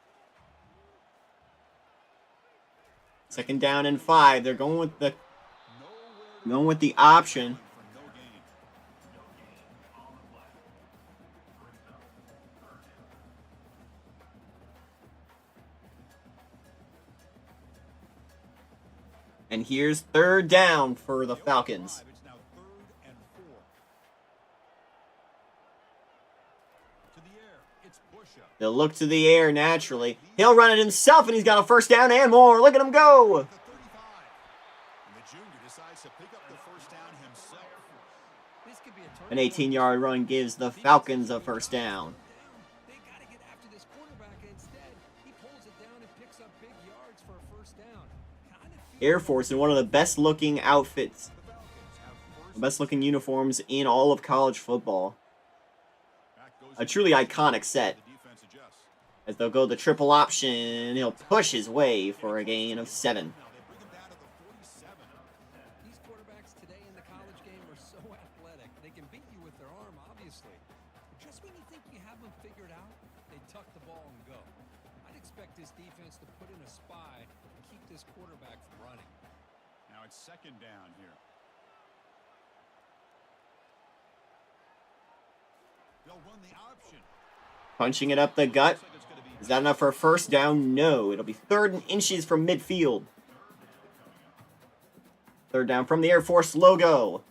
2nd down and 5. They're going with the option. For no gain. And here's 3rd down for the Falcons. It's now 3rd and 4. To the air. It's Busha. They'll look to the air naturally. He'll run it himself, and he's got a 1st down and more. Look at him go! The 35. And the junior decides to pick up the 1st down himself. This could be a An 18-yard run gives the Falcons a 1st down. They got to get after this quarterback instead. He pulls it down and picks up big yards for a 1st down. Air Force in one of the best-looking outfits, The Falcons have first. the best-looking uniforms in all of college football. Back goes A truly iconic set. the defense adjusts. As they'll go the triple option, he'll push his way for a gain of 7. Now they bring him down to the 47. These quarterbacks today in the college game are so athletic. They can beat you with their arm, obviously. Just when you think you have them figured out, they tuck the ball and go. I'd expect this defense to put in a spy and keep this quarterback from running. Now it's 2nd down here. They'll run the option. Punching it up the gut. Looks like it's going to be Is that enough for a 1st down? No. It'll be 3rd and inches from midfield. 3rd down from the Air Force logo.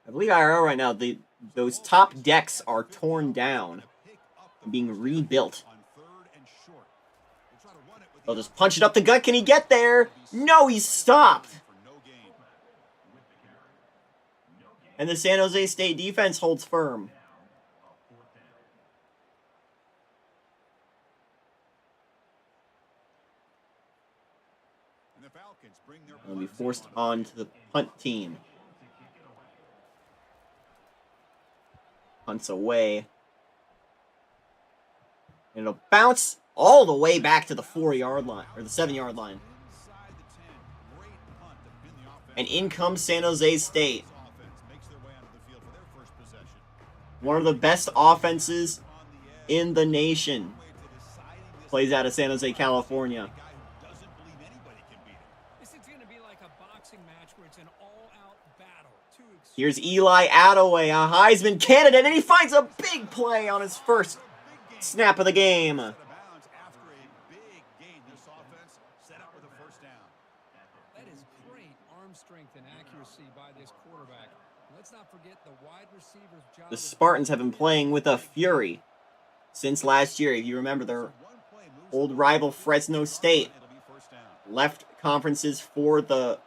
I believe IRL right now, those top decks are torn down pick up the and being rebuilt. on 3rd and short. We'll try to run it with They'll the just punch it up the gut. Can he get there? No, he's stopped. for no gain. And the San Jose State defense holds firm. And the Falcons bring their They'll be punts forced on. on to the punt team. Punts away. And it'll bounce all the way back to the 4-yard line, or the 7-yard line. Inside the 10. Great punt to pin the offense. And in comes San Jose State. This offense makes their way onto the field for their first possession. One of the best offenses On the edge. in the nation. Way to deciding this Plays out of San Jose, California. guy who doesn't believe anybody can beat him. This is going to be like a boxing match where it's an all-out battle. Here's Eli Attaway, a Heisman candidate, and he finds a big play on his first snap of the game. Out of bounds after a big gain. This offense set up with a 1st down. That is great arm strength and accuracy by this quarterback. Let's not forget the wide receiver's job. The Spartans have been playing with a fury since last year. If you remember, their One play moves old rival Fresno State it'll be 1st down. left conferences for the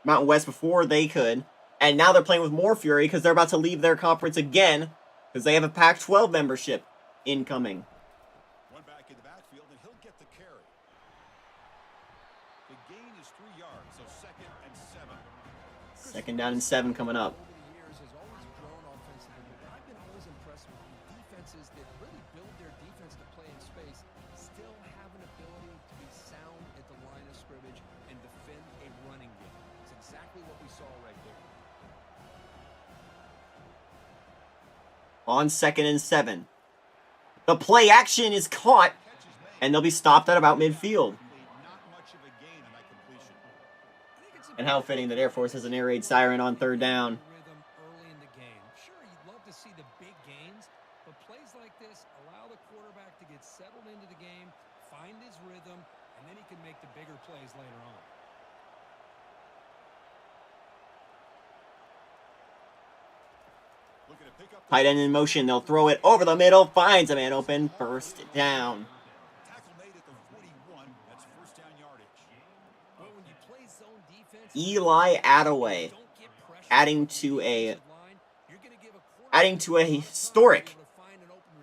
Mountain West before they could. And now they're playing with more fury because they're about to leave their conference again because they have a Pac-12 membership incoming. One back in the backfield, and he'll get the carry. The gain is 3 yards, so 2nd and 7. 2nd down and 7 coming up. Over the years has always grown offensively, but I've been always impressed with the defenses that really build their defense to play in space, still have an ability to be sound at the line of scrimmage and defend a running game. It's exactly what we saw right there. On 2nd and 7. The play action is caught, and they'll be stopped at about midfield. Not much of a gain on that completion. I think it's And how fitting that Air Force has an air raid siren on third down. Rhythm early in the game. Sure, you'd love to see the big gains, but plays like this allow the quarterback to get settled into the game, find his rhythm, and then he can make the bigger plays later on. Tight end in motion. They'll throw it over the middle. Finds a man open. First down. Eli Attaway adding to a historic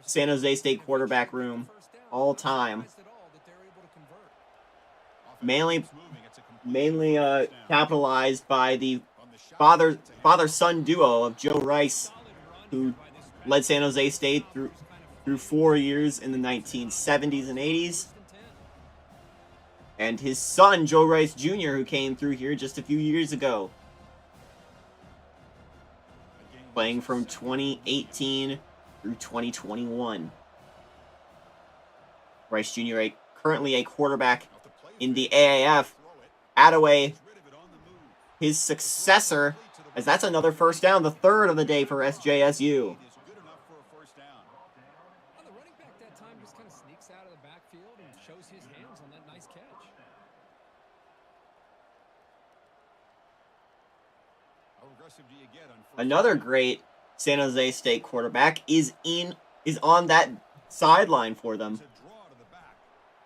San Jose State quarterback room all time. Mainly capitalized by the father-son duo of Joe Rice, who led San Jose State through 4 years in the 1970s and 80s. And his son, Joe Rice Jr., who came through here just a few years ago. Playing from 2018 through 2021. Rice Jr. Currently a quarterback in the AAF. Attaway, his successor, as that's another first down, the third of the day for SJSU. The running back that time just kind of sneaks out of the backfield and shows his hands on that nice catch. Another great San Jose State quarterback is on that sideline for them.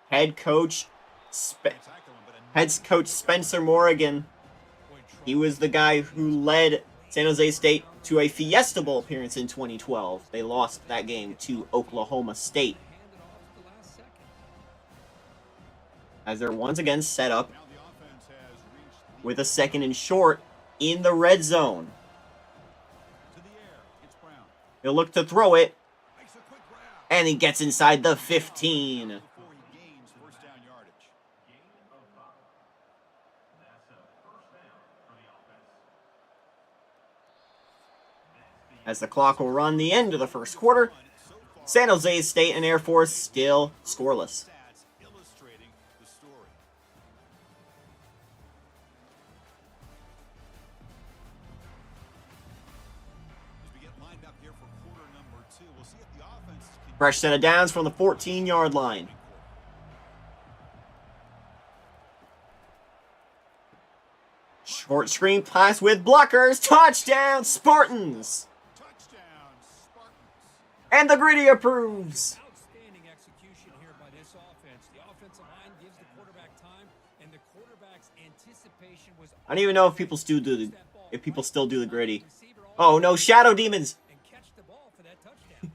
Head coach Spencer Morrigan. He was the guy who led San Jose State to a Fiesta Bowl appearance in 2012. They lost that game to Oklahoma State. As they're once again set up with a second and short in the red zone. He'll look to throw it, and he gets inside the 15. As the clock will run the end of the first quarter, San Jose State and Air Force still scoreless. Fresh set of downs from the 14-yard line. Short screen pass with blockers. Touchdown, Spartans! And the gritty approves. Outstanding execution here by this offense. The offensive line gives the quarterback time, and the quarterback's anticipation was. I don't even know if people still do the gritty. Oh no, Shadow Demons! And catch the ball for that touchdown.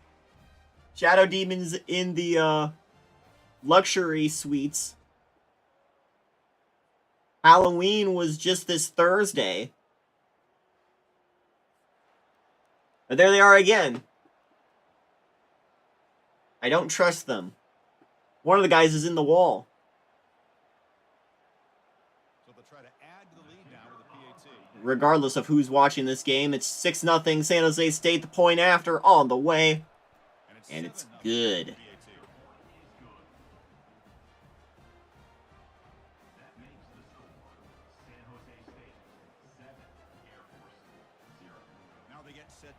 Shadow Demons in the luxury suites. Halloween was just this Thursday. But there they are again. I don't trust them. One of the guys is in the wall. So they'll try to add to the lead now with the PAT. Regardless of who's watching this game, it's 6-0 San Jose State, the point after, on the way. And it's good.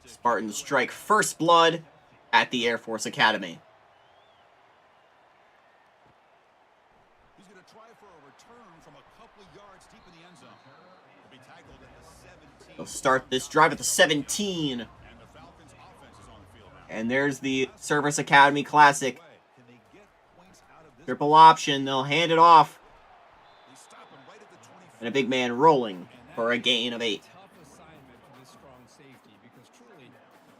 Spartans strike first blood at the Air Force Academy. He's going to try for a return from a couple of yards deep in the end zone. He'll be tackled at the 17. They'll start this drive at the 17. And the Falcons offense is on the field now. And there's the Service Academy Classic. Can they get points out of this? Triple option. They'll hand it off. They stop him right at the 24. And a big man rolling for a gain of 8. Tough assignment for this strong safety because truly,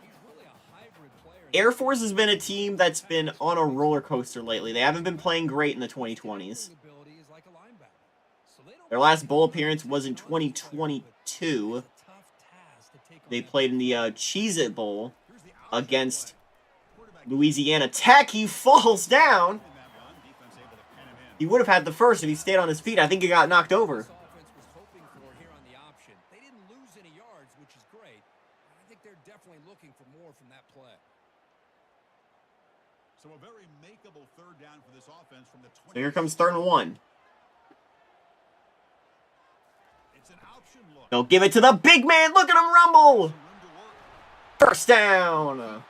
he's really a hybrid player. Air Force has been a team that's been on a roller coaster lately. They haven't been playing great in the 2020s. Ability is like a linebacker. So they don't Their last bowl appearance was in 2022. tough task to take on They that. played in the Cheez-It Bowl against Louisiana Tech. He falls down. He would have had the first if he stayed on his feet. I think he got knocked over. This offense was hoping for here on the option. They didn't lose any yards, which is great. I think they're definitely looking for more from that play. So a very makeable third down for this offense from the 20. So here comes 3rd and 1. They'll give it to the big man. Look at him rumble. First down. The drive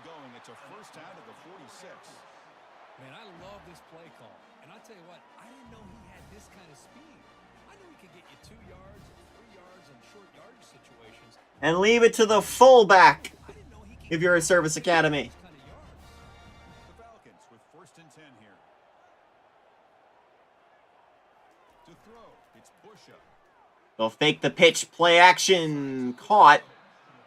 going. It's a first down to the 46. Man, I love this play call. And I'll tell you what, I didn't know he had this kind of speed. I knew he could get you 2 yards or 3 yards in short yardage situations. And leave it to the fullback I didn't know he could if you're a Service Academy. those kind of yards. The Falcons with first and 10 here. To throw, it's Busha. They'll fake the pitch, play action, caught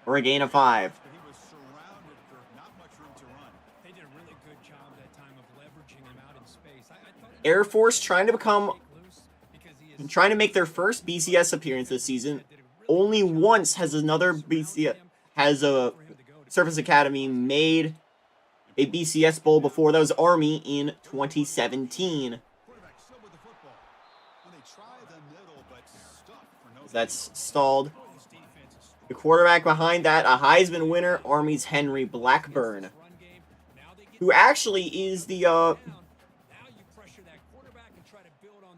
for a gain of 5. He was surrounded for not much room to run. They did a really good job that time of leveraging him out in space. I thought Air Force trying to make their first BCS appearance this season. Only once has a Service Academy made a BCS bowl before. That was Army in 2017. Quarterback still with the football. And they try the middle, but stuck for no. That's stalled. The quarterback behind that, a Heisman winner, Army's Henry Blackburn, who actually is the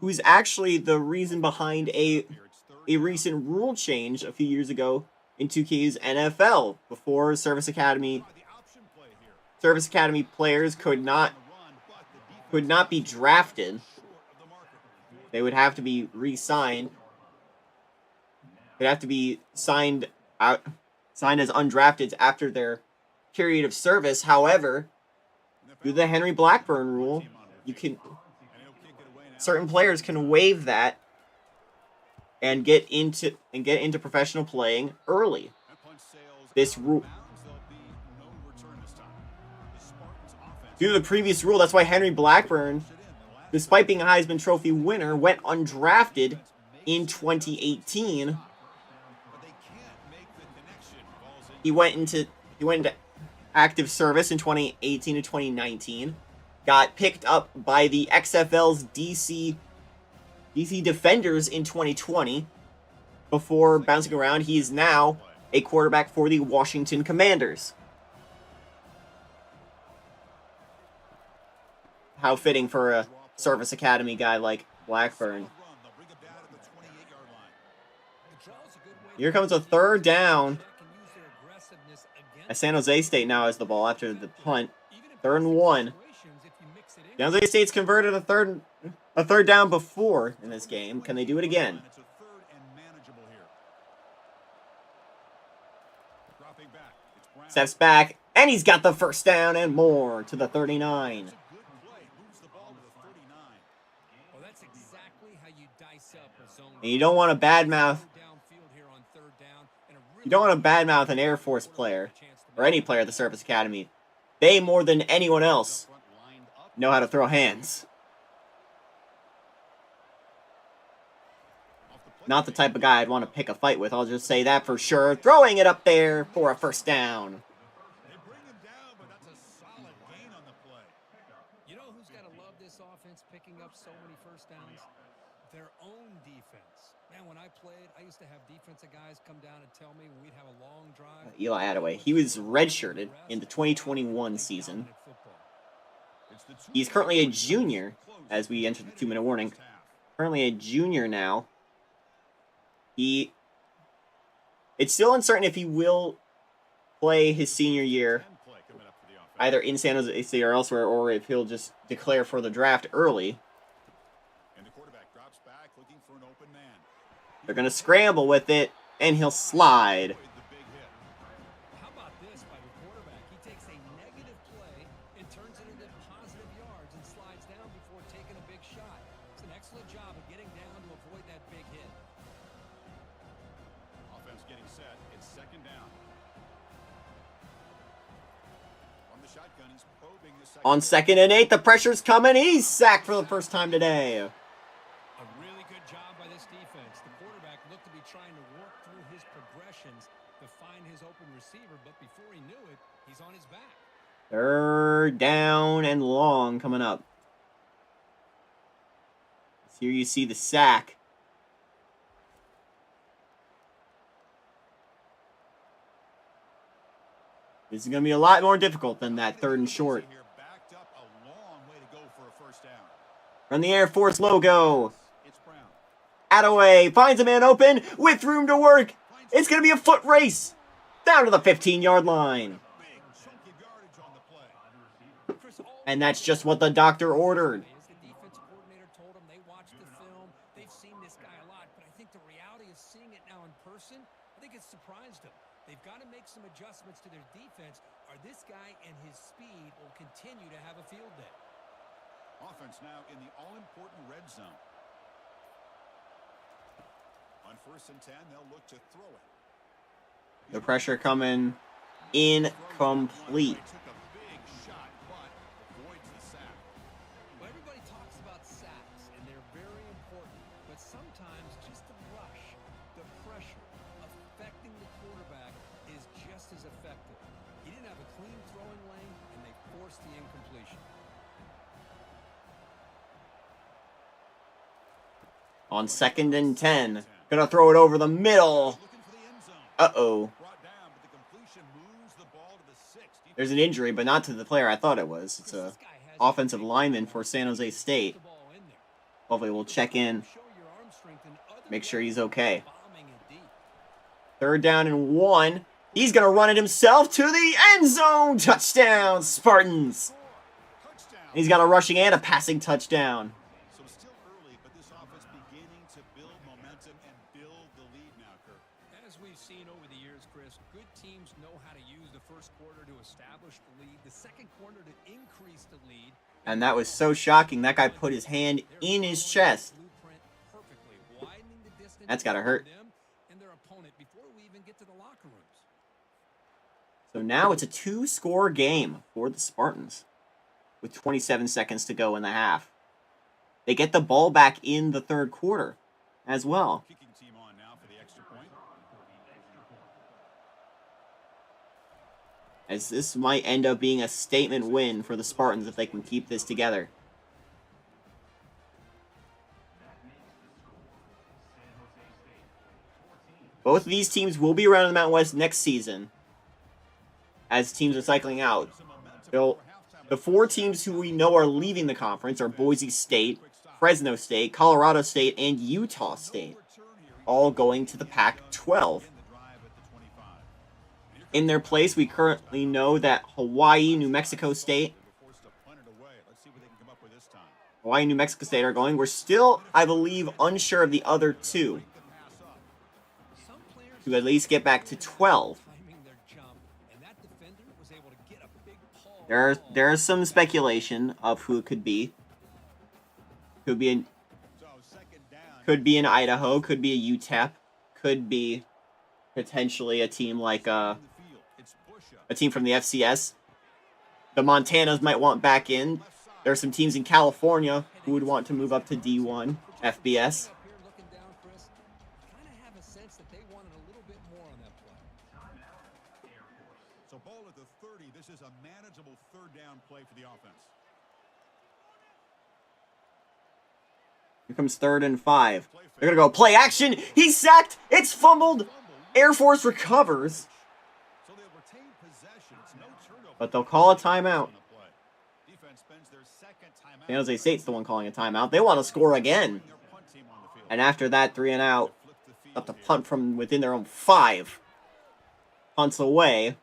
reason behind a recent rule change a few years ago in 2K's NFL. Before Service Academy players could not be drafted. They would have to be re-signed. They'd have to be signed as undrafted after their period of service. However, through the Henry Blackburn rule, certain players can waive that and get into professional playing early. This rule, due to the previous rule, that's why Henry Blackburn, despite being a Heisman Trophy winner, went undrafted in 2018. He went into active service in 2018 to 2019. Got picked up by the XFL's DC Defenders in 2020. Before bouncing around, he is now a quarterback for the Washington Commanders. How fitting for a Service Academy guy like Blackburn. Here comes a third down. As San Jose State now has the ball after the punt. 3rd and 1. San Jose State's converted a third down before in this game. Can they do it again? Steps back, and he's got the first down and more to the 39. And you don't want to badmouth. You don't want to badmouth an Air Force player or any player at the Service Academy. They, more than anyone else, know how to throw hands. Not the type of guy I'd want to pick a fight with, I'll just say that for sure. Throwing it up there for a first down. You know who's got to love this offense picking up so many first downs? Their own defense. Man, when I played, I used to have defensive guys come down and tell me when we'd have a long drive. Eli Attaway. He was redshirted in the 2021 season. He's currently a junior as we enter the 2-minute warning. Currently a junior now. It's still uncertain if he will play his senior year either in San Jose State or elsewhere, or if he'll just declare for the draft early. They're going to scramble with it, and he'll slide. How about this by the quarterback? He takes a negative play and turns it into positive yards and slides down before taking a big shot. It's an excellent job of getting down to avoid that big hit. Offense getting set. It's 2nd down. From the shotgun, he's probing the second. On 2nd and 8, the pressure's coming. He's sacked for the first time today. A really good job by this defense. The quarterback looked to be trying to work through his progressions to find his open receiver, but before he knew it, he's on his back. 3rd down and long coming up. Here you see the sack. This is going to be a lot more difficult than that 3rd and short. Run the Air Force logo. It's Brown. Attaway finds a man open with room to work. It's going to be a foot race down to the 15-yard line. And that's just what the doctor ordered. As the defense coordinator told them, they watched the film, they've seen this guy a lot, but I think the reality is seeing it now in person, I think it's surprised them. They've got to make some adjustments to their defense, or this guy and his speed will continue to have a field day. Offense now in the all-important red zone. On 1st and 10, they'll look to throw it. The pressure coming incomplete. Well, everybody talks about sacks, and they're very important, but sometimes just the rush, the pressure, affecting the quarterback is just as effective. He didn't have a clean throwing lane, and they forced the incompletion. On 2nd and 10. Gonna throw it over the middle. Uh-oh. There's an injury, but not to the player I thought it was. It's a offensive lineman for San Jose State. Hopefully we'll check in, make sure he's okay. 3rd down and 1. He's going to run it himself to the end zone. Touchdown, Spartans. He's got a rushing and a passing touchdown. So still early, but this offense beginning to build momentum and build the lead now, Kirk. As we've seen over the years, Chris, good teams know how to use the first quarter to establish the lead, the second quarter to increase the lead. And that was so shocking. That guy put his hand in his chest. That's got to hurt. So now it's a 2-score game for the Spartans with 27 seconds to go in the half. They get the ball back in the 3rd quarter as well. Kicking team on now for the extra point. As this might end up being a statement win for the Spartans if they can keep this together. Both of these teams will be around the Mountain West next season as teams are cycling out. The 4 teams who we know are leaving the conference are Boise State, Fresno State, Colorado State, and Utah State, all going to the Pac-12. In their place, we currently know that Hawaii, New Mexico State, Hawaii and New Mexico State are going. We're still, I believe, unsure of the other 2 to at least get back to 12. There's some speculation of who it could be. Could be in Idaho, could be a UTEP, could be potentially a team like a team from the FCS. The Montanas might want back in. There are some teams in California who would want to move up to D1 FBS. So ball at the 30. This is a manageable 3rd down play for the offense. Here comes 3rd and 5. They're going to go play action. He's sacked. It's fumbled. Air Force recovers. So they'll retain possession. It's no turnover. But they'll call a timeout. San Jose State's the one calling a timeout. They want to score again. And after that, 3 and out. Up to punt from within their own 5. Punts away.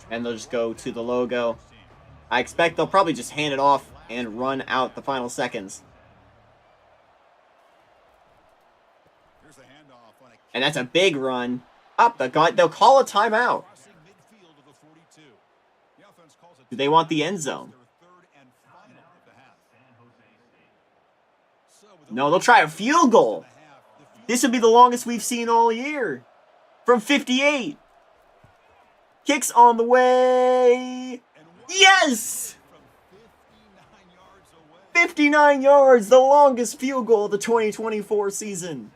And they'll just go to the logo. I expect they'll probably just hand it off and run out the final seconds. And that's a big run. Up the gut. They'll call a timeout. Do they want the end zone? No, they'll try a field goal. This would be the longest we've seen all year. From 58. Kicks on the way. Yes! 59 yards, the longest field goal of the 2024 season.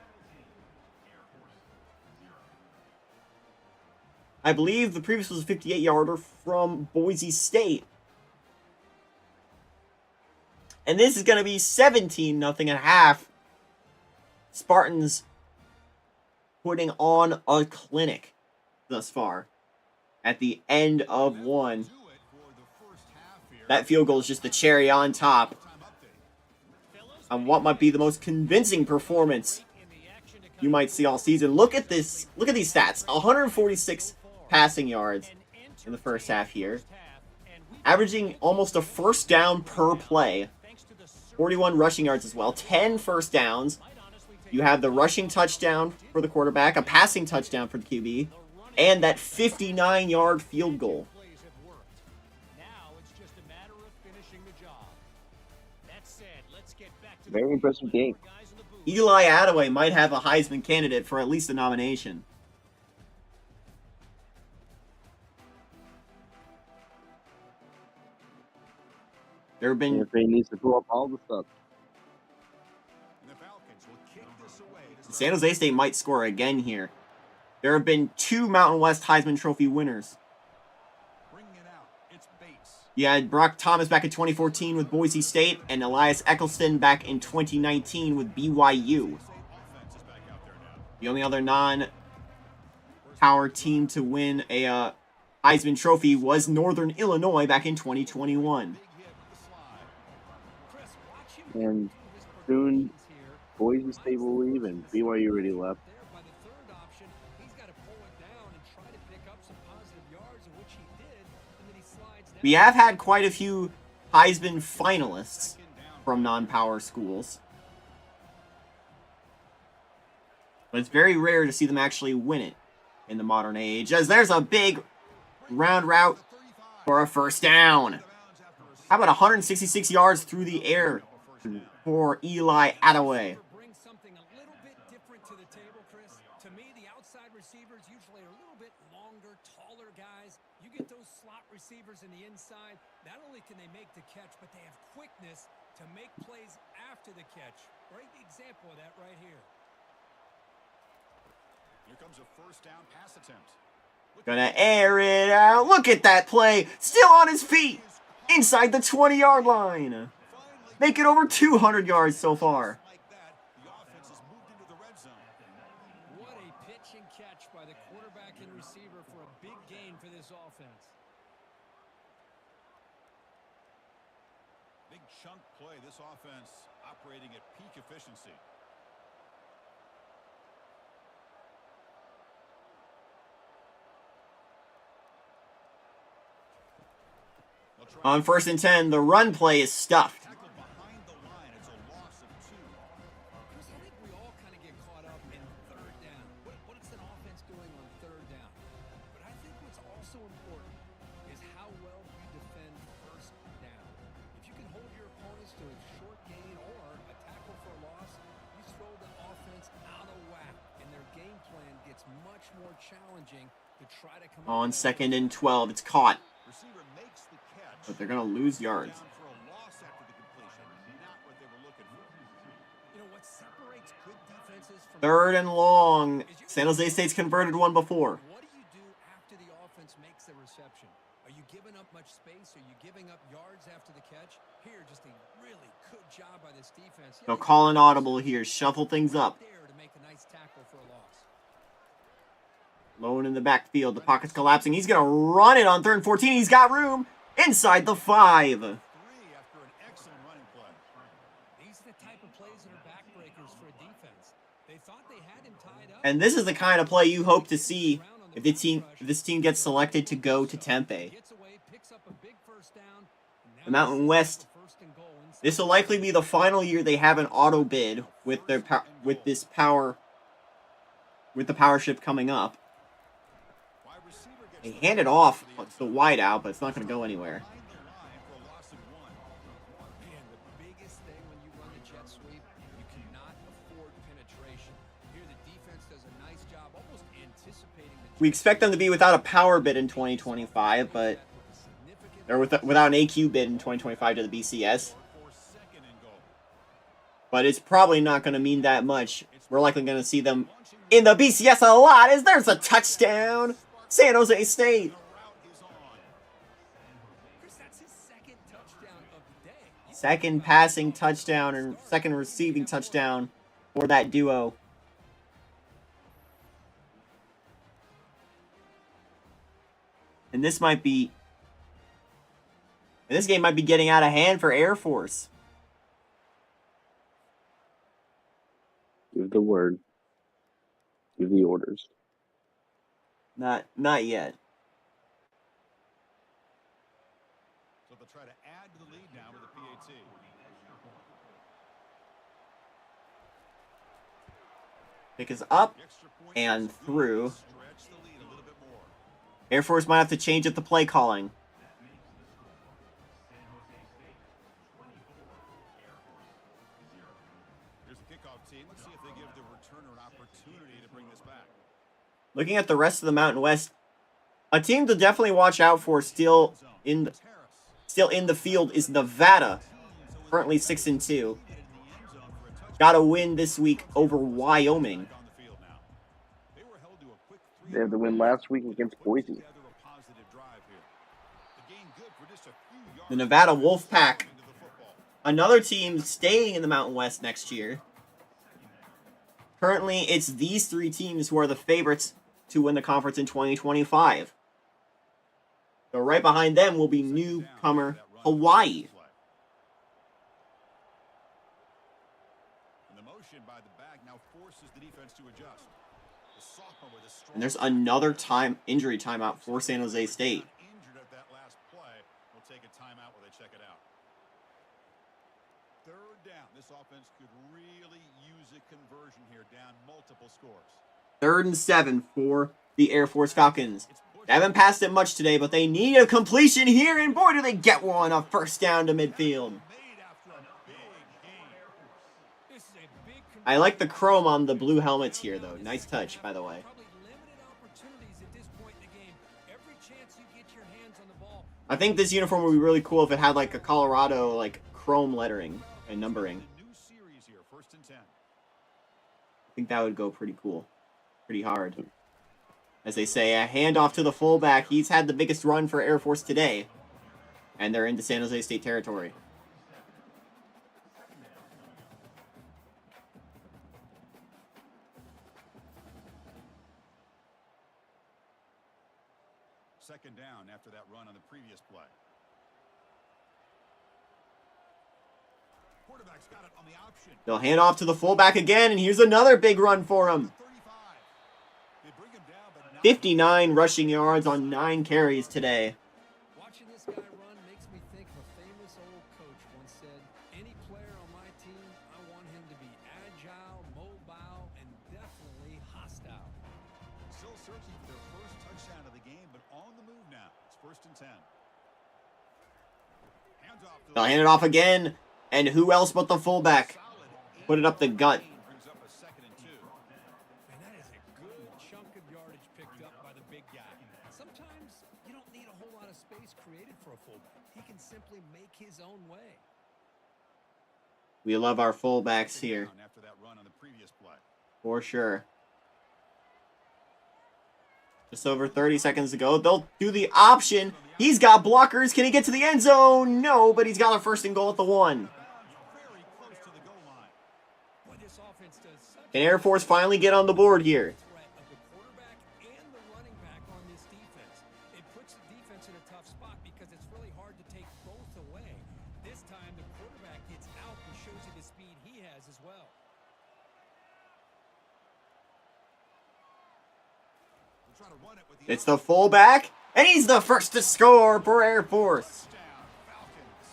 I believe the previous was a 58-yarder from Boise State. And this is going to be 17-0 at half. Spartans putting on a clinic thus far. At the end of one. That field goal is just the cherry on top on what might be the most convincing performance you might see all season. Look at this. Look at these stats. 146 passing yards in the first half here. Averaging almost a first down per play. 41 rushing yards as well. 10 first downs. You have the rushing touchdown for the quarterback, a passing touchdown for the QB, and that 59-yard field goal. Very impressive game. Eli Attaway might have a Heisman candidate for at least a nomination. There have been... If he needs to pull up all the stuff. San Jose State might score again here. There have been 2 Mountain West Heisman Trophy winners. You had Brock Thomas back in 2014 with Boise State and Elias Eccleston back in 2019 with BYU. The only other non-power team to win a Heisman Trophy was Northern Illinois back in 2021. And soon, Boise State will leave, and BYU already left. We have had quite a few Heisman finalists from non-power schools. But it's very rare to see them actually win it in the modern age, as there's a big round route for a first down. How about 166 yards through the air for Eli Attaway? Receivers in the inside, not only can they make the catch, but they have quickness to make plays after the catch. Great example of that right here. Here comes a first down pass attempt. Gonna air it out. Look at that play. Still on his feet. Inside the 20-yard line. Make it over 200 yards so far. What a pitch and catch by the quarterback and receiver for a big gain for this offense. Big chunk play. This offense operating at peak efficiency. On 1st and 10, the run play is stuffed. Behind the line, it's a loss of 2. Chris, I think we all kind of get caught up in third down. What is an offense doing on third down? But I think what's also important is how well you defend first down. If you can hold your opponents to a short gain or a tackle for a loss, you throw the offense out of whack, and their game plan gets much more challenging to try to come On 2nd and 12, it's caught. Receiver makes the catch. But they're going to lose yards. Down for a loss after the completion. Not what they were looking for. You know what separates good defenses from 3rd and long. San Jose State's converted one before. What do you do after the offense makes the reception? Are you giving up much space? Are you giving up yards after the catch? Here, just a really good job by this defense. They'll call an audible here. Shuffle things up. There to make a nice tackle for a loss. Lone in the backfield. The pocket's collapsing. He's going to run it on 3rd and 14. He's got room inside the 5. 3 after an excellent running play. These are the type of plays that are backbreakers for a defense. They thought they had him tied up. And this is the kind of play you hope to see if this team gets selected to go to Tempe. Gets away, picks up a big first down. The Mountain West. This will likely be the final year they have an auto bid with the power shift coming up. They hand it off to the wide out, but it's not going to go anywhere. We expect them to be without a power bid in 2025, but they're without an AQ bid in 2025 to the BCS. But it's probably not going to mean that much. We're likely going to see them in the BCS a lot, as there's a touchdown. San Jose State. Second passing touchdown and second receiving touchdown for that duo. And this might be And this game might be getting out of hand for Air Force. Give the word. Give the orders. Not yet. So they'll try to add to the lead now with a PAT. Pick is up and through. Air Force might have to change up the play calling. Here's the kickoff team. Let's see if they give the returner an opportunity to bring this back. Looking at the rest of the Mountain West, a team to definitely watch out for still in the field is Nevada, currently 6-2. Got a win this week over Wyoming. They had the win last week against Boise. The Nevada Wolfpack, another team staying in the Mountain West next year. Currently, it's these three teams who are the favorites to win the conference in 2025. So right behind them will be newcomer Hawaii. And there's another injury timeout for San Jose State. Injured at that last play. We'll take a timeout while they check it out. Third down. This offense could really use a conversion here, down multiple scores. 3rd and 7 for the Air Force Falcons. They haven't passed it much today, but they need a completion here, and boy, do they get one. A first down to midfield. I like the chrome on the blue helmets here, though. Nice touch, by the way. I think this uniform would be really cool if it had like a Colorado like chrome lettering and numbering. I think that would go pretty cool. Pretty hard. As they say, a handoff to the fullback. He's had the biggest run for Air Force today. And they're into San Jose State territory. Second down after that run on the previous play. Quarterback's got it on the option. They'll hand off to the fullback again, and here's another big run for him. 59 rushing yards on 9 carries today. Watching this guy run makes me think of a famous old coach once said, any player on my team, I want him to be agile, mobile, and definitely hostile. Still searching for their first touchdown of the game, but on the move now. It's 1st and 10. Hands off. They'll hand it off again, and who else but the fullback? Put it up the gut. Brings up a 2nd and 2. And that is a good chunk of yardage picked up by the big guy. Sometimes you don't need a whole lot of space created for a fullback. He can simply make his own way. We love our fullbacks here. After that run on the previous play. For sure. Just over 30 seconds to go. They'll do the option. He's got blockers. Can he get to the end zone? No, but he's got a 1st and goal at the 1. Very close to the goal line. Boy, this offense does such Can Air Force finally get on the board here? threat of the quarterback and the running back on this defense. It puts the defense in a tough spot because it's really hard to take both away. This time the quarterback gets out and shows you the speed he has as well. We'll try to run it with the It's the fullback, and he's the first to score for Air Force. touchdown, Falcons.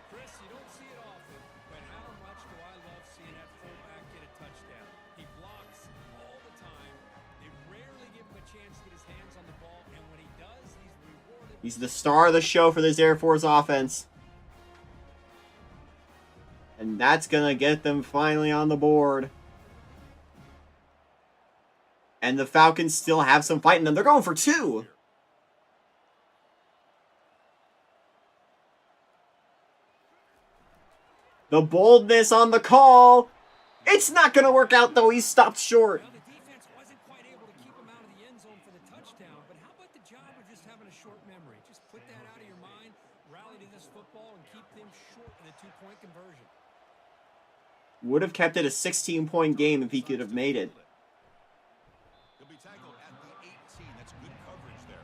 Chris, you don't see it often, but how much do I love seeing that fullback get a touchdown? He blocks all the time. They rarely give him a chance to get his hands on the ball, and when he does, he's rewarded. He's the star of the show for this Air Force offense. And that's going to get them finally on the board. And the Falcons still have some fight in them. They're going for 2. The boldness on the call. It's not going to work out, though. He's stopped short. Well, the defense wasn't quite able to keep him out of the end zone for the touchdown, but how about the job of just having a short memory? Just put that out of your mind, rally to this football, and keep them short in a 2-point conversion. Would have kept it a 16-point game if he could have made it. He'll be tackled at the 18. That's good coverage there.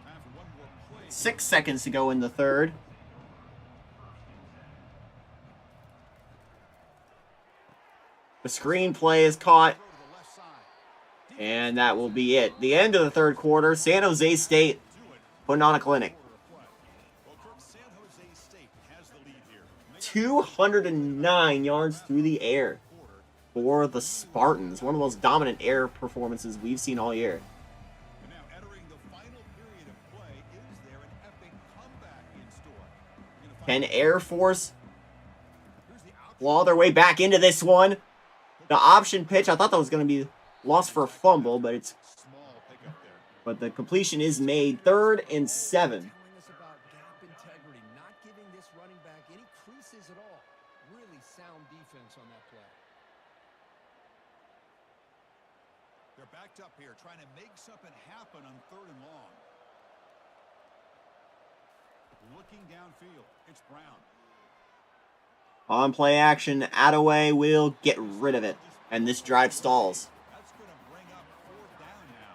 Time for one more play 6 seconds to go in the third. The screenplay is caught. And that will be it. The end of the third quarter. San Jose State putting on a clinic. 209 yards through the air for the Spartans. One of the most dominant air performances we've seen all year. Can Air Force claw their way back into this one? The option pitch, I thought that was going to be lost for a fumble, but the completion is made. 3rd and 7. They're backed up here, trying to make something happen on 3rd and long. Looking downfield, it's Brown. On play action, Attaway will get rid of it, and this drive stalls. That's going to bring up 4th down now.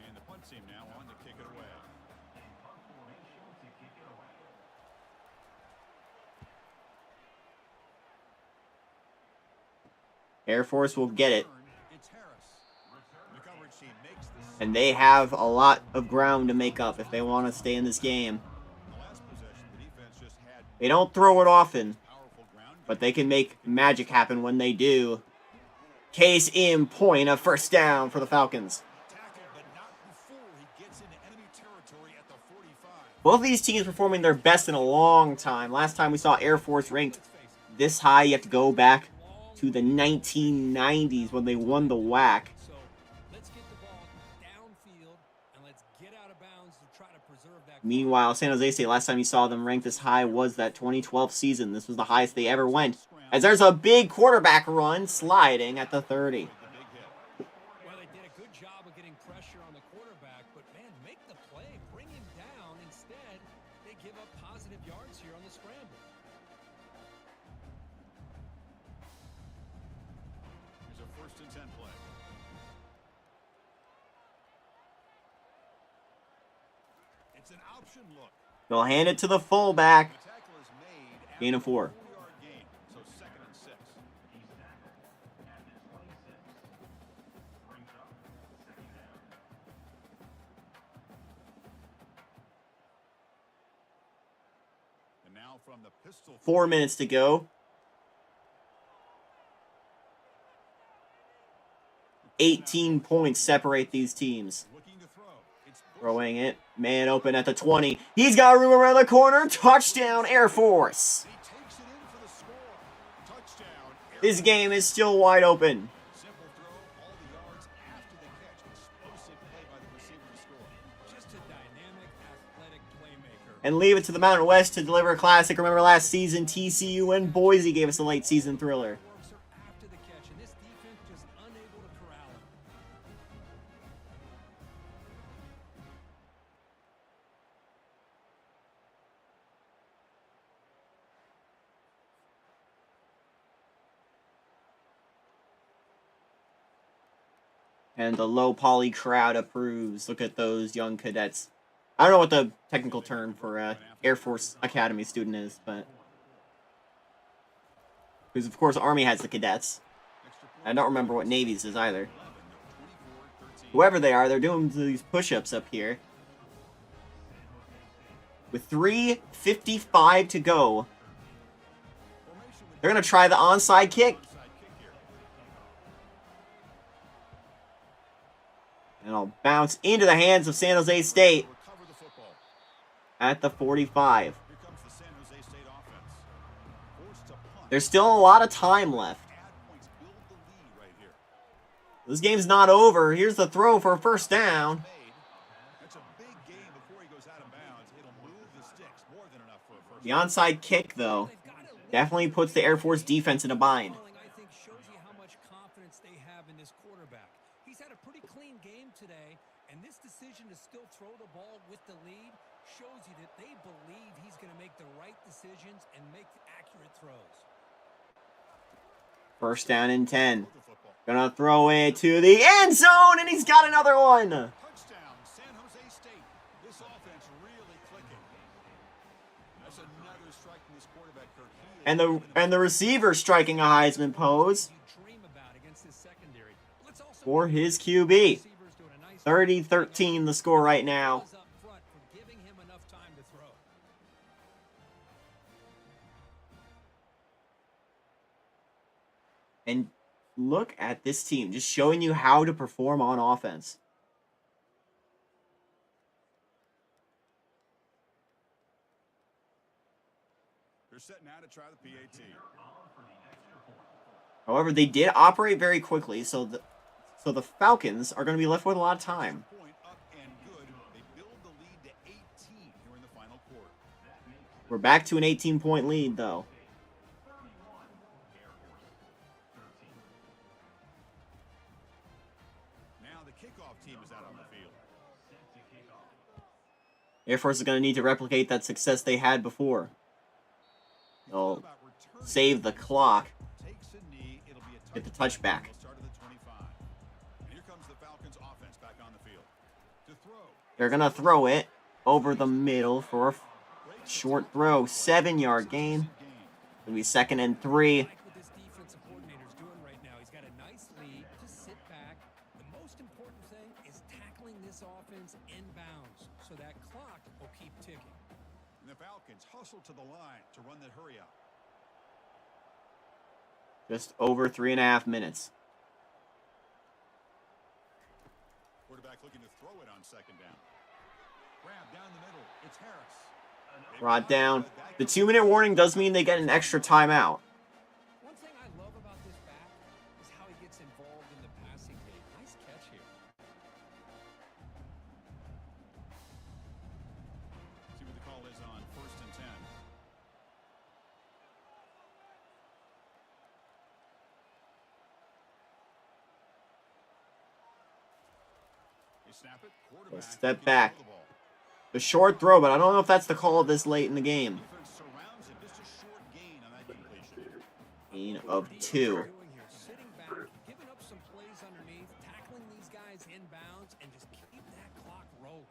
And the punt team now on to kick it away. Air Force will get it. And they have a lot of ground to make up if they want to stay in this game. They don't throw it often, but they can make magic happen when they do. Case in point, a 1st down for the Falcons. Both of these teams performing their best in a long time. Last time we saw Air Force ranked this high, you have to go back to the 1990s when they won the WAC. Meanwhile, San Jose State, last time you saw them ranked this high was that 2012 season. This was the highest they ever went. As there's a big quarterback run sliding at the 30. Well, they did a good job of getting pressure on the quarterback, but man, make the play, bring him down. Instead, they give up positive yards here on the scramble. Here's a 1st and 10 play. It's an option look. They'll hand it to the fullback. Gain of 4. So 2nd and 6. And now from the pistol. 4 minutes to go. 18 points separate these teams. Throwing it. Man open at the 20. He's got room around the corner. Touchdown, Air Force. This game is still wide open. Simple throw, all the yards after the catch. Explosive play by the receiver to score. Just a dynamic, athletic playmaker. And leave it to the Mountain West to deliver a classic. Remember last season, TCU and Boise gave us a late season thriller. After the catch, and this defense just unable to corral him. And the low poly crowd approves. Look at those young cadets. I don't know what the technical term for Air Force Academy student is, but... Because, of course, Army has the cadets. I don't remember what Navy's is either. Whoever they are, they're doing these push-ups up here. With 3:55 to go. They're going to try the onside kick. And it'll bounce into the hands of San Jose State at the 45. There's still a lot of time left. This game's not over. Here's the throw for a 1st down. The onside kick, though, definitely puts the Air Force defense in a bind. I think shows you how much confidence they have in this quarterback. He's had a pretty clean game today, and this decision to still throw the ball with the lead shows you that they believe he's going to make the right decisions and make accurate throws. First down and 10. Gonna throw it to the end zone, and he's got another one. Touchdown, San Jose State. This offense really clicking. That's another strike from this quarterback, Kirk. And the receiver striking a Heisman pose for his QB. 30-13 the score right now. And look at this team, just showing you how to perform on offense. They're set now to try the PAT. However, they did operate very quickly, so the Falcons are going to be left with a lot of time. Point up and good. They build the lead to 18 here in the final quarter. We're back to an 18-point lead, though. Now the kickoff team is out on the field. Air Force is going to need to replicate that success they had before. They'll save the clock, Takes a knee. It'll be a get the touchback. Start of the 25. And here comes the Falcons offense back on the field. To throw. They're going to throw it over the middle for a short throw. 7-yard gain. It'll be 2nd and 3. Like what this defensive coordinator's doing right now. He's got a nice lead. Just sit back. The most important thing is tackling this offense inbounds so that clock will keep ticking. And the Falcons hustle to the line to run that hurry up. Just over 3.5 minutes. Quarterback looking to throw it on 2nd down. Grab down the middle. It's Harris. Brought down. The 2-minute warning does mean they get an extra timeout. One thing I love about this back is how he gets involved in the passing game. Nice catch here. See what the call is on 1st and 10. They snap it. Quarterback Step looking to back. throw the ball. The short throw, but I don't know if that's the call this late in the game. Defense surrounds it. Just a short gain on that completion. Gain of 2. Doing here, sitting back, giving up some plays underneath, tackling these guys inbounds, and just keep that clock rolling.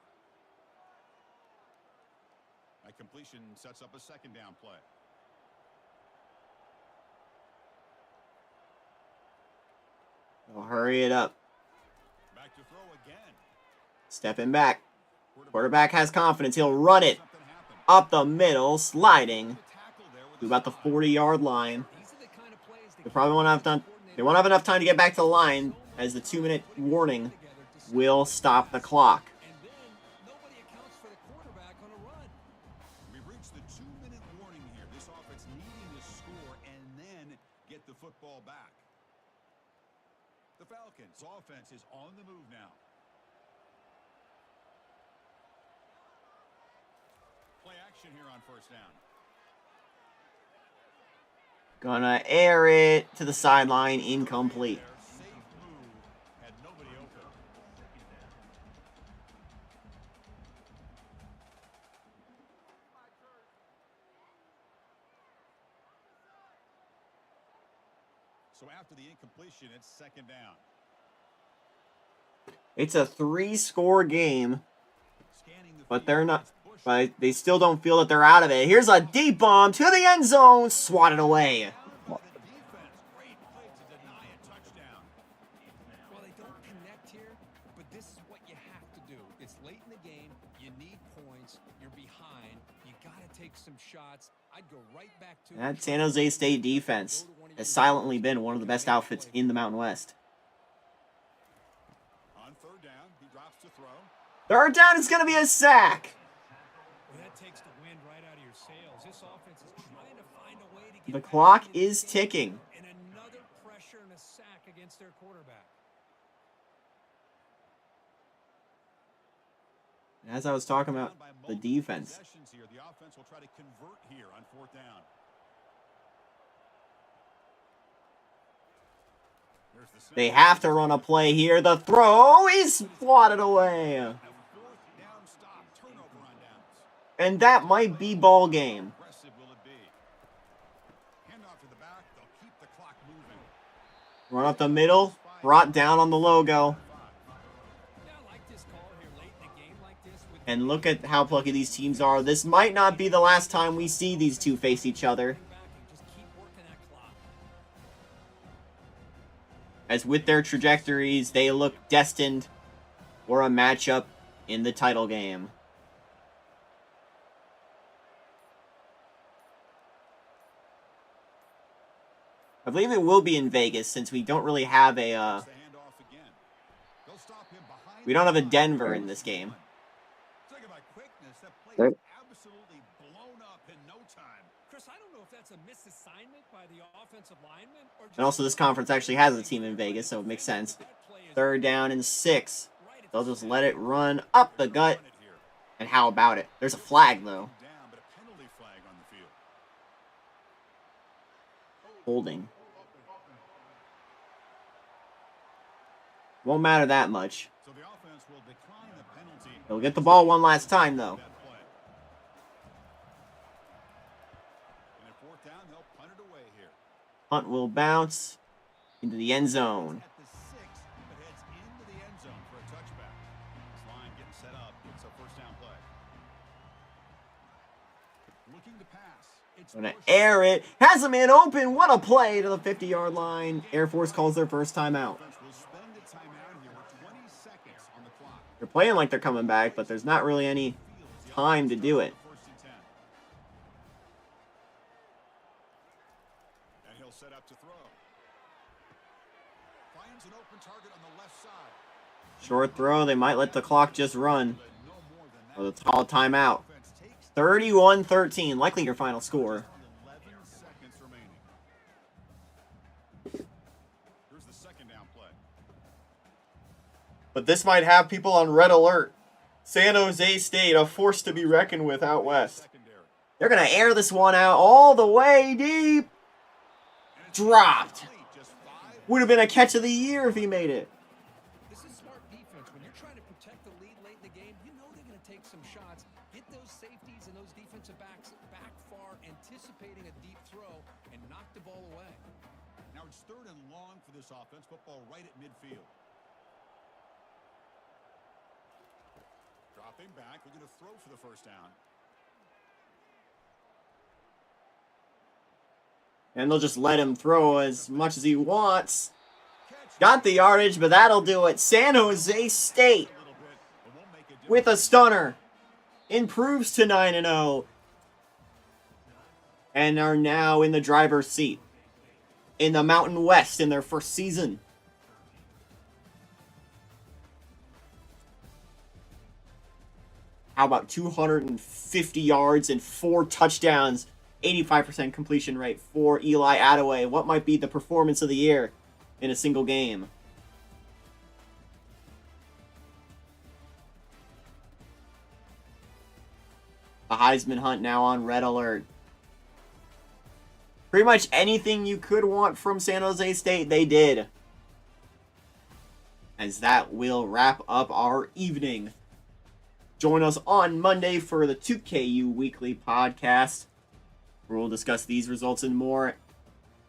That completion sets up a 2nd down play. They'll hurry it up. Back to throw again. Stepping back. Quarterback has confidence. He'll run it Something happened. up the middle, sliding The tackle there with to about the 40-yard line. These are the kind of plays that They probably won't have time. They won't have enough time to get back to the line, as the 2-minute warning will stop the clock. and then nobody accounts for the quarterback on a run. We've reached the 2-minute warning here. This offense needing to score and then get the football back. The Falcons offense is on the move now. Play action here on 1st down. Gonna air it to the sideline, incomplete. Their safe move had nobody open. So after the incompletion, it's 2nd down. It's a 3-score game, Scanning the but field, they're not. it's Bush. But they still don't feel that they're out of it. Here's a deep bomb to the end zone, swatted away. Down by the defense. Great play to deny a touchdown. Well, they don't connect here, but this is what you have to do. It's late in the game. You need points. You're behind. You got to take some shots. I'd go right back to That San Jose State defense has silently been one of the best outfits in the Mountain West. On 3rd down, he drops to throw. 3rd down is going to be a sack. Well, that takes the wind right out of your sails. This offense is trying to find a way to get The back clock into is this game. ticking. And another pressure and a sack against their quarterback. As I was talking about Down by the multiple defense, possessions here. The offense will try to convert here on 4th down. There's the snap. they have to run a play here. The throw is swatted away. A 4th down stop. Turnover on downs. And that might be ball game. Aggressive will it be? Hand off to the back. They'll keep the clock moving. Run up the middle. Brought down on the logo. And look at how plucky these teams are. This might not be the last time we see these two face each other. As with their trajectories, they look destined for a matchup in the title game. I believe it will be in Vegas since we don't really have a, we don't have a Denver in this game. Right. And also this conference actually has a team in Vegas, so it makes sense. 3rd down and 6. They'll just let it run up the gut. And how about it? There's a flag, though. Holding. Won't matter that much. He'll get the ball one last time, though. Punt will bounce into the end zone. Gonna air it. Has a man open. What a play to the 50-yard line. Air Force calls their first timeout. They're playing like they're coming back, but there's not really any time to do it. And he'll set up to throw. Finds an open target on the left side. Short throw. They might let the clock just run. Or the call timeout. 31-13. Likely your final score. 11 seconds remaining. Here's the second down play. But this might have people on red alert. San Jose State, a force to be reckoned with out west. They're going to air this one out all the way deep. Dropped. Would have been a catch of the year if he made it. This is smart defense. When you're trying to protect the lead late in the game, you know they're going to take some shots. Get those safeties and those defensive backs back far, anticipating a deep throw, and knock the ball away. Now it's 3rd and long for this offense. Football right at midfield. Dropping back. We're going to throw for the first down. And they'll just let him throw as much as he wants. Got the yardage, but that'll do it. San Jose State, with a stunner, improves to 9-0. And are now in the driver's seat in the Mountain West in their first season. How about 250 yards and 4 touchdowns? 85% completion rate for Eli Attaway. What might be the performance of the year in a single game? The Heisman hunt now on red alert. Pretty much anything you could want from San Jose State, they did. As that will wrap up our evening. Join us on Monday for the 2KU Weekly Podcast, where we'll discuss these results and more,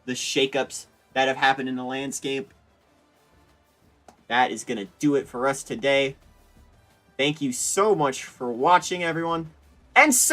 the shakeups that have happened in the landscape. That is going to do it for us today. Thank you so much for watching, everyone. And so